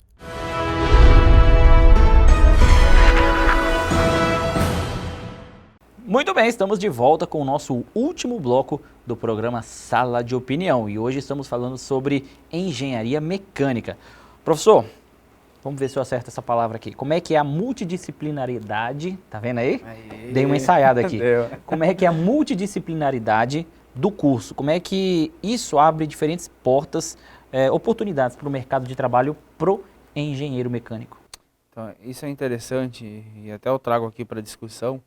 Muito bem, estamos de volta com o nosso último bloco do programa Sala de Opinião. E hoje estamos falando sobre engenharia mecânica. Professor, vamos ver se eu acerto essa palavra aqui. Como é que é a multidisciplinaridade? Tá vendo aí? Dei uma ensaiada aqui. Como é que é a multidisciplinaridade do curso? Como é que isso abre diferentes portas, oportunidades para o mercado de trabalho pro engenheiro mecânico? Então, isso é interessante e até eu trago aqui para discussão.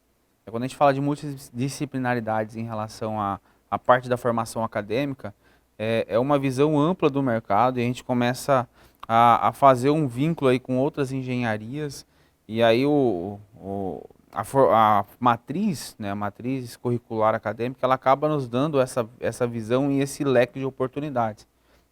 Quando a gente fala de multidisciplinaridades em relação à parte da formação acadêmica, é uma visão ampla do mercado e a gente começa a fazer um vínculo aí com outras engenharias e aí a matriz, né, a matriz curricular acadêmica, ela acaba nos dando essa visão e esse leque de oportunidades.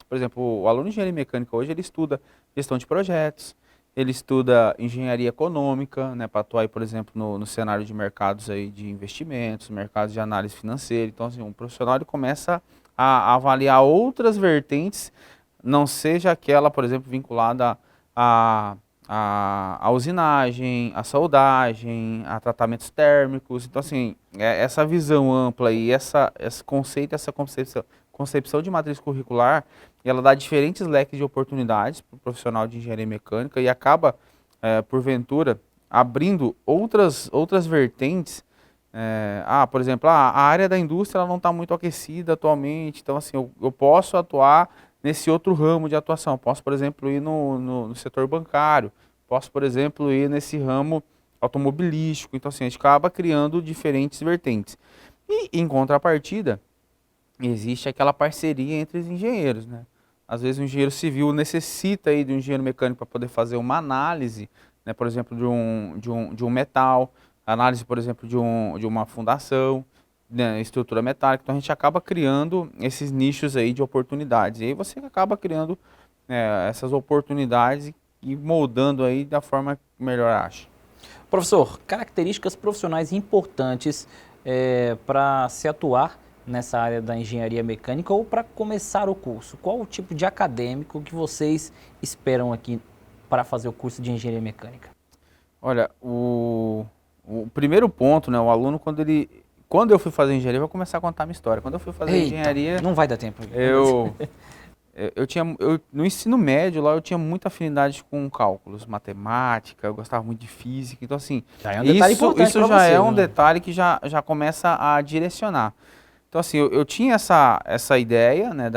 Por exemplo, o aluno de engenharia mecânica hoje ele estuda gestão de projetos, ele estuda engenharia econômica, né, para atuar, aí, por exemplo, no cenário de mercados aí de investimentos, mercados de análise financeira. Então, assim, um profissional ele começa a avaliar outras vertentes, não seja aquela, por exemplo, vinculada à usinagem, à soldagem, a tratamentos térmicos. Então, assim, essa visão ampla e esse conceito, essa concepção de matriz curricular, ela dá diferentes leques de oportunidades para o profissional de engenharia mecânica e acaba, porventura, abrindo outras vertentes. Por exemplo, a área da indústria ela não está muito aquecida atualmente, então assim, eu posso atuar nesse outro ramo de atuação. Posso, por exemplo, ir no setor bancário, posso, por exemplo, ir nesse ramo automobilístico. Então assim, a gente acaba criando diferentes vertentes. E, em contrapartida, existe aquela parceria entre os engenheiros, né? Às vezes o engenheiro civil necessita aí de um engenheiro mecânico para poder fazer uma análise, né, por exemplo, de um metal, análise, por exemplo, de uma fundação, né, estrutura metálica. Então a gente acaba criando esses nichos aí de oportunidades. E aí você acaba criando essas oportunidades e moldando aí da forma que melhor acha. Professor, características profissionais importantes para se atuar nessa área da engenharia mecânica ou para começar o curso? Qual o tipo de acadêmico que vocês esperam aqui para fazer o curso de engenharia mecânica? Olha, o primeiro ponto, né, o aluno, quando eu fui fazer engenharia, eu vou começar a contar a minha história. Quando eu fui fazer engenharia... Não vai dar tempo. No ensino médio lá eu tinha muita afinidade com cálculos, matemática, eu gostava muito de física, então assim, isso já é um detalhe que já começa a direcionar. Então assim, eu tinha essa ideia, né,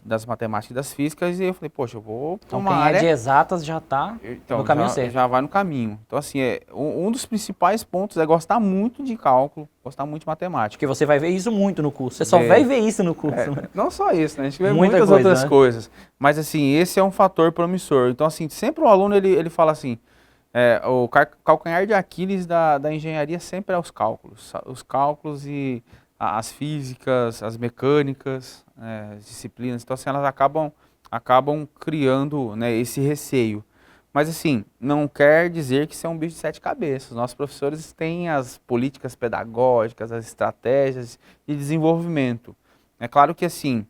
das matemáticas e das físicas e eu falei, poxa, eu vou para uma área... de exatas já está no caminho certo. Já vai no caminho. Então assim, um dos principais pontos é gostar muito de cálculo, gostar muito de matemática. Porque você vai ver isso muito no curso, você só vai ver isso no curso. Né? Não só isso, né? A gente vê muitas outras coisas. Mas assim, esse é um fator promissor. Então assim, sempre o aluno ele fala assim, o calcanhar de Aquiles da engenharia sempre é os cálculos. Os cálculos e as físicas, as mecânicas, as disciplinas. Então assim, elas acabam criando, né, esse receio. Mas assim, não quer dizer que isso é um bicho de sete cabeças. Nossos professores têm as políticas pedagógicas, as estratégias de desenvolvimento. É claro que assim,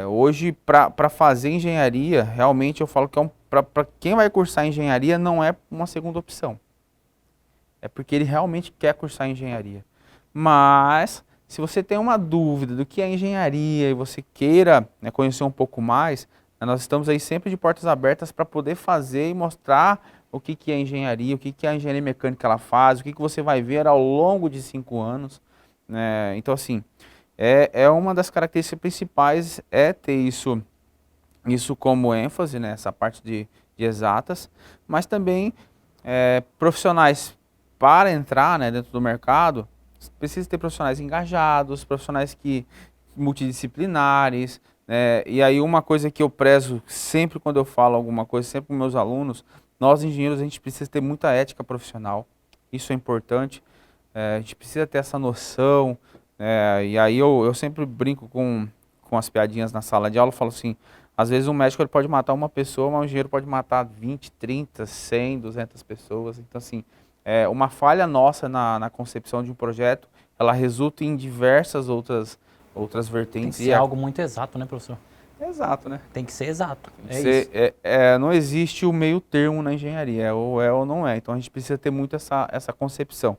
Hoje, para fazer engenharia, realmente eu falo que para quem vai cursar engenharia não é uma segunda opção. É porque ele realmente quer cursar engenharia. Mas, se você tem uma dúvida do que é engenharia e você queira, né, conhecer um pouco mais, né, nós estamos aí sempre de portas abertas para poder fazer e mostrar o que é engenharia, o que a engenharia mecânica ela faz, o que você vai ver ao longo de 5 anos. Né? Então, assim, uma das características principais é ter isso como ênfase, né, essa parte de exatas, mas também profissionais para entrar, né, dentro do mercado, precisa ter profissionais engajados, profissionais multidisciplinares, né, e aí uma coisa que eu prezo sempre quando eu falo alguma coisa, sempre com meus alunos, nós engenheiros a gente precisa ter muita ética profissional, isso é importante, a gente precisa ter essa noção, e aí eu sempre brinco com as piadinhas na sala de aula, eu falo assim, às vezes um médico ele pode matar uma pessoa, mas um engenheiro pode matar 20, 30, 100, 200 pessoas. Então, assim, uma falha nossa na concepção de um projeto, ela resulta em diversas outras vertentes. Tem que ser algo muito exato, né, professor? Exato, né? Tem que ser exato. Isso. Não existe o meio termo na engenharia, ou é ou não é. Então, a gente precisa ter muito essa concepção.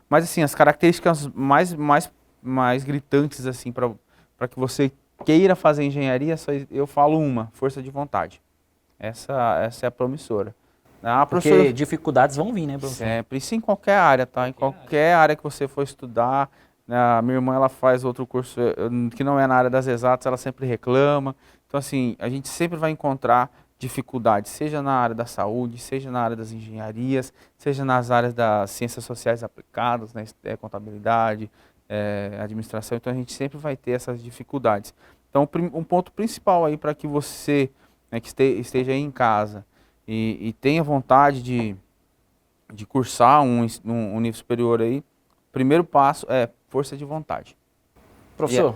Mas, assim, as características mais gritantes, assim, para que você queira fazer engenharia, eu falo força de vontade. Essa é a promissora. Porque dificuldades vão vir, né, professor? Sempre, isso em qualquer área, tá? Em qualquer área que você for estudar. Né? A minha irmã, ela faz outro curso que não é na área das exatas, ela sempre reclama. Então, assim, a gente sempre vai encontrar dificuldades, seja na área da saúde, seja na área das engenharias, seja nas áreas das ciências sociais aplicadas, né? Contabilidade, administração, então a gente sempre vai ter essas dificuldades. Então, um ponto principal aí para que você, né, que esteja aí em casa e tenha vontade de cursar um nível superior aí, primeiro passo é força de vontade. Professor,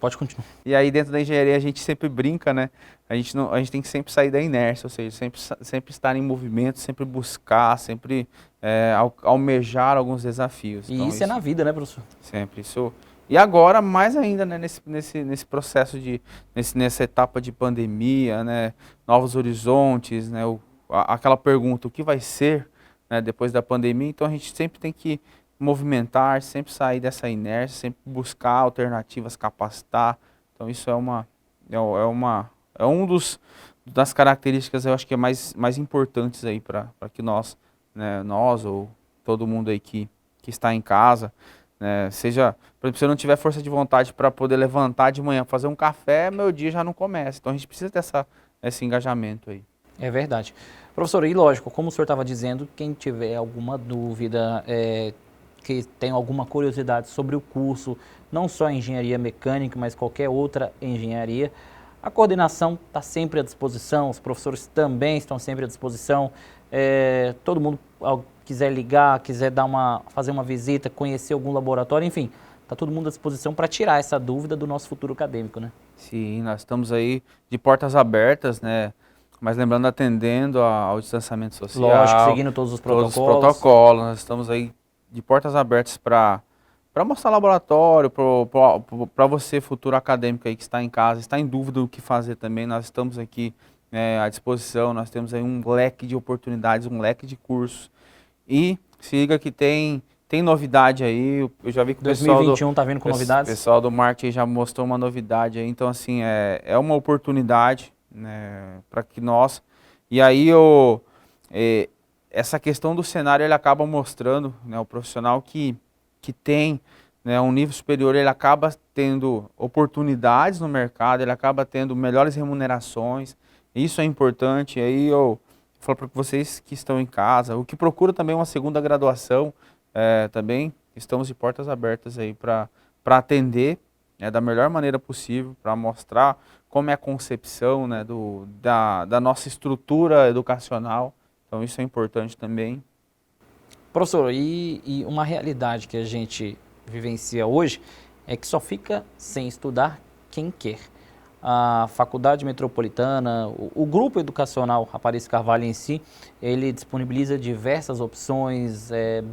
pode continuar. E aí dentro da engenharia a gente sempre brinca, né? A gente tem que sempre sair da inércia, ou seja, sempre estar em movimento, sempre buscar, sempre almejar alguns desafios. E então, isso é na vida, né, professor? Sempre, isso. E agora, mais ainda, né, nesse processo nessa etapa de pandemia, né, novos horizontes, né, aquela pergunta, o que vai ser, né, depois da pandemia? Então a gente sempre tem que movimentar, sempre sair dessa inércia, sempre buscar alternativas, capacitar. Então isso é um das características, eu acho que é mais importantes aí para que nós, né, nós ou todo mundo aí que está em casa, seja, por exemplo, se eu não tiver força de vontade para poder levantar de manhã, fazer um café, meu dia já não começa. Então a gente precisa ter esse engajamento aí. É verdade. Professor, e lógico, como o senhor estava dizendo, quem tiver alguma dúvida, que tem alguma curiosidade sobre o curso, não só engenharia mecânica, mas qualquer outra engenharia, a coordenação está sempre à disposição, os professores também estão sempre à disposição. Todo mundo quiser ligar, quiser fazer uma visita, conhecer algum laboratório, enfim, está todo mundo à disposição para tirar essa dúvida do nosso futuro acadêmico, né? Sim, nós estamos aí de portas abertas, né? Mas lembrando, atendendo ao distanciamento social. Lógico, seguindo todos os protocolos. Nós estamos aí de portas abertas para mostrar laboratório, para você, futuro acadêmico aí que está em casa, está em dúvida do que fazer também. Nós estamos aqui à disposição, nós temos aí um leque de oportunidades, um leque de cursos. E se liga que tem novidade aí, eu já vi que o 2021 está vindo com novidades. O pessoal do marketing já mostrou uma novidade aí, então assim, é uma oportunidade, né, para que nós... E aí essa questão do cenário, ele acaba mostrando, né, o profissional que tem, né, um nível superior, ele acaba tendo oportunidades no mercado, ele acaba tendo melhores remunerações, isso é importante. E aí eu falo para vocês que estão em casa, o que procura também uma segunda graduação, também estamos de portas abertas aí para atender, né, da melhor maneira possível, para mostrar como é a concepção, né, da nossa estrutura educacional. Então isso é importante também. Professor, e uma realidade que a gente vivencia hoje é que só fica sem estudar quem quer. A Faculdade Metropolitana, o Grupo Educacional Aparício Carvalho em si, ele disponibiliza diversas opções,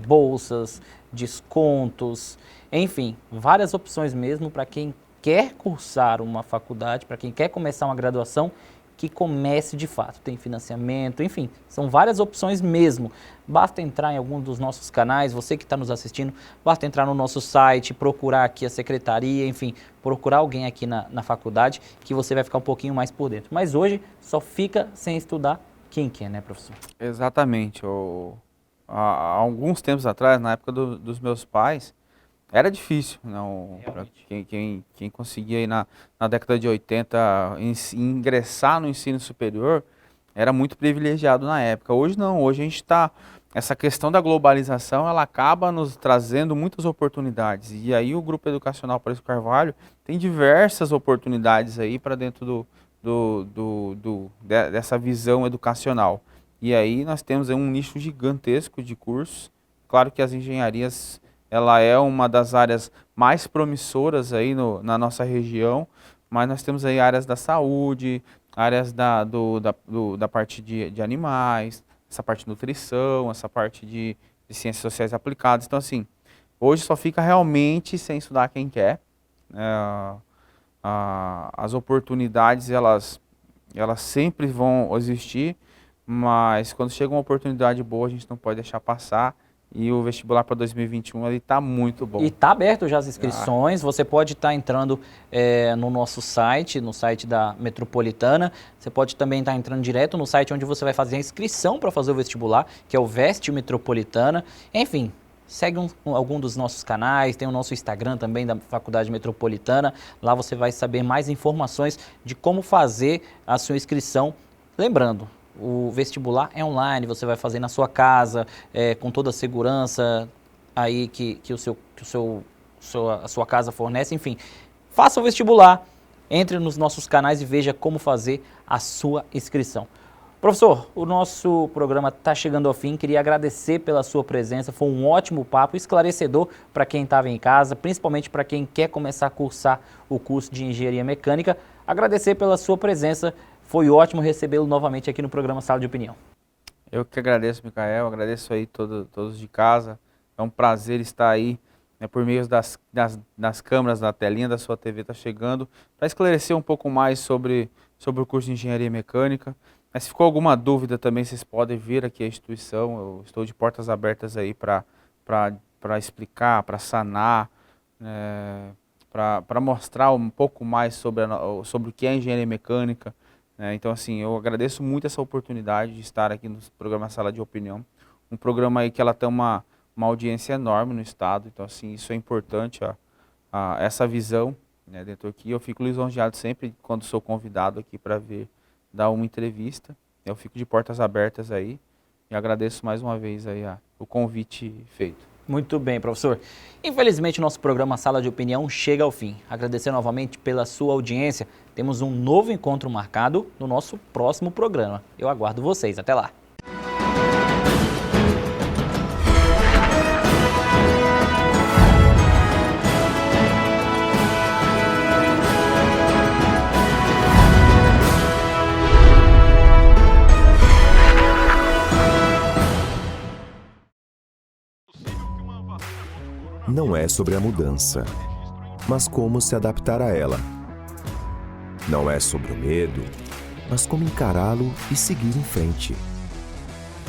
bolsas, descontos, enfim, várias opções mesmo para quem quer cursar uma faculdade, para quem quer começar uma graduação, que comece de fato. Tem financiamento, enfim, são várias opções mesmo. Basta entrar em algum dos nossos canais, você que está nos assistindo, basta entrar no nosso site, procurar aqui a secretaria, enfim, procurar alguém aqui na faculdade, que você vai ficar um pouquinho mais por dentro. Mas hoje só fica sem estudar quem quer, né, professor? Exatamente. Há alguns tempos atrás, na época dos meus pais, era difícil, não, para quem conseguia aí na década de 80 ingressar no ensino superior, era muito privilegiado na época. Hoje não, hoje a gente está, essa questão da globalização, ela acaba nos trazendo muitas oportunidades. E aí o Grupo Educacional Paulista Carvalho tem diversas oportunidades aí para dentro dessa visão educacional. E aí nós temos aí um nicho gigantesco de cursos. Claro que as engenharias, ela é uma das áreas mais promissoras aí na nossa região, mas nós temos aí áreas da saúde, áreas da parte de animais, essa parte de nutrição, essa parte de ciências sociais aplicadas. Então, assim, hoje só fica realmente sem estudar quem quer. As oportunidades, elas sempre vão existir, mas quando chega uma oportunidade boa, a gente não pode deixar passar. E o vestibular para 2021 ele está muito bom. E está aberto já as inscrições, você pode estar entrando no nosso site, no site da Metropolitana. Você pode também estar entrando direto no site onde você vai fazer a inscrição para fazer o vestibular, que é o Veste Metropolitana. Enfim, segue algum dos nossos canais, tem o nosso Instagram também da Faculdade Metropolitana. Lá você vai saber mais informações de como fazer a sua inscrição. Lembrando, o vestibular é online, você vai fazer na sua casa, com toda a segurança aí que a sua casa fornece. Enfim, faça o vestibular, entre nos nossos canais e veja como fazer a sua inscrição. Professor, o nosso programa está chegando ao fim, queria agradecer pela sua presença, foi um ótimo papo, esclarecedor para quem estava em casa, principalmente para quem quer começar a cursar o curso de Engenharia Mecânica. Agradecer pela sua presença. Foi ótimo recebê-lo novamente aqui no programa Sala de Opinião. Eu que agradeço, Micael, agradeço aí todos de casa. É um prazer estar aí, né, por meio das câmeras, da telinha da sua TV está chegando, para esclarecer um pouco mais sobre o curso de Engenharia Mecânica. Mas se ficou alguma dúvida também, vocês podem vir aqui à instituição. Eu estou de portas abertas aí para explicar, para sanar, para mostrar um pouco mais sobre o que é Engenharia Mecânica. Então, assim, eu agradeço muito essa oportunidade de estar aqui no programa Sala de Opinião. Um programa aí que ela tem uma audiência enorme no estado. Então, assim, isso é importante, essa visão, né, dentro aqui. Eu fico lisonjeado sempre quando sou convidado aqui para vir dar uma entrevista. Eu fico de portas abertas aí e agradeço mais uma vez aí o convite feito. Muito bem, professor. Infelizmente, nosso programa Sala de Opinião chega ao fim. Agradecer novamente pela sua audiência. Temos um novo encontro marcado no nosso próximo programa. Eu aguardo vocês. Até lá. Não é sobre a mudança, mas como se adaptar a ela. Não é sobre o medo, mas como encará-lo e seguir em frente.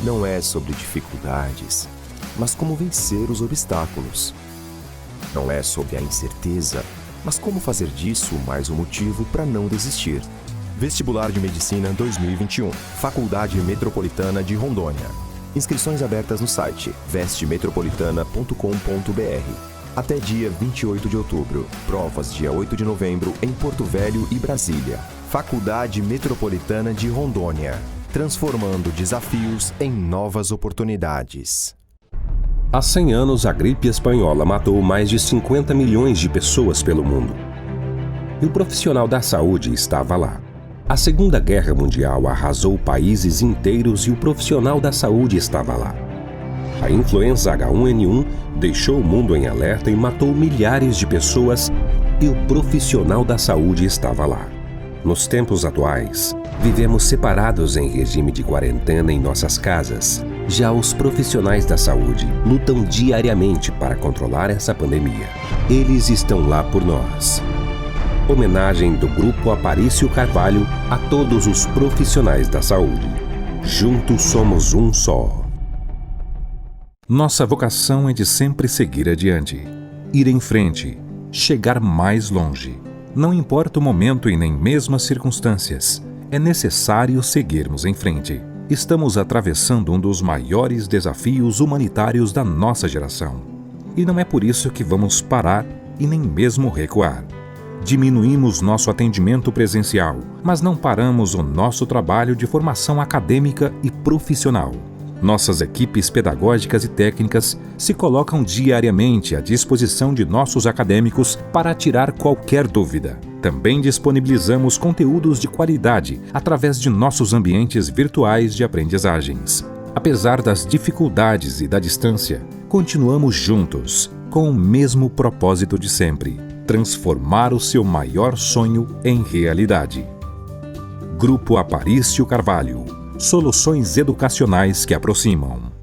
Não é sobre dificuldades, mas como vencer os obstáculos. Não é sobre a incerteza, mas como fazer disso mais um motivo para não desistir. Vestibular de Medicina 2021, Faculdade Metropolitana de Rondônia. Inscrições abertas no site vestemetropolitana.com.br. Até dia 28 de outubro. Provas dia 8 de novembro em Porto Velho e Brasília. Faculdade Metropolitana de Rondônia. Transformando desafios em novas oportunidades. Há 100 anos, a gripe espanhola matou mais de 50 milhões de pessoas pelo mundo. E o profissional da saúde estava lá. A Segunda Guerra Mundial arrasou países inteiros e o profissional da saúde estava lá. A influenza H1N1 deixou o mundo em alerta e matou milhares de pessoas e o profissional da saúde estava lá. Nos tempos atuais, vivemos separados em regime de quarentena em nossas casas. Já os profissionais da saúde lutam diariamente para controlar essa pandemia. Eles estão lá por nós. Homenagem do Grupo Aparício Carvalho a todos os profissionais da saúde. Juntos somos um só. Nossa vocação é de sempre seguir adiante, ir em frente, chegar mais longe. Não importa o momento e nem mesmo as circunstâncias, é necessário seguirmos em frente. Estamos atravessando um dos maiores desafios humanitários da nossa geração. E não é por isso que vamos parar e nem mesmo recuar. Diminuímos nosso atendimento presencial, mas não paramos o nosso trabalho de formação acadêmica e profissional. Nossas equipes pedagógicas e técnicas se colocam diariamente à disposição de nossos acadêmicos para tirar qualquer dúvida. Também disponibilizamos conteúdos de qualidade através de nossos ambientes virtuais de aprendizagens. Apesar das dificuldades e da distância, continuamos juntos, com o mesmo propósito de sempre: transformar o seu maior sonho em realidade. Grupo Aparício Carvalho. Soluções educacionais que aproximam.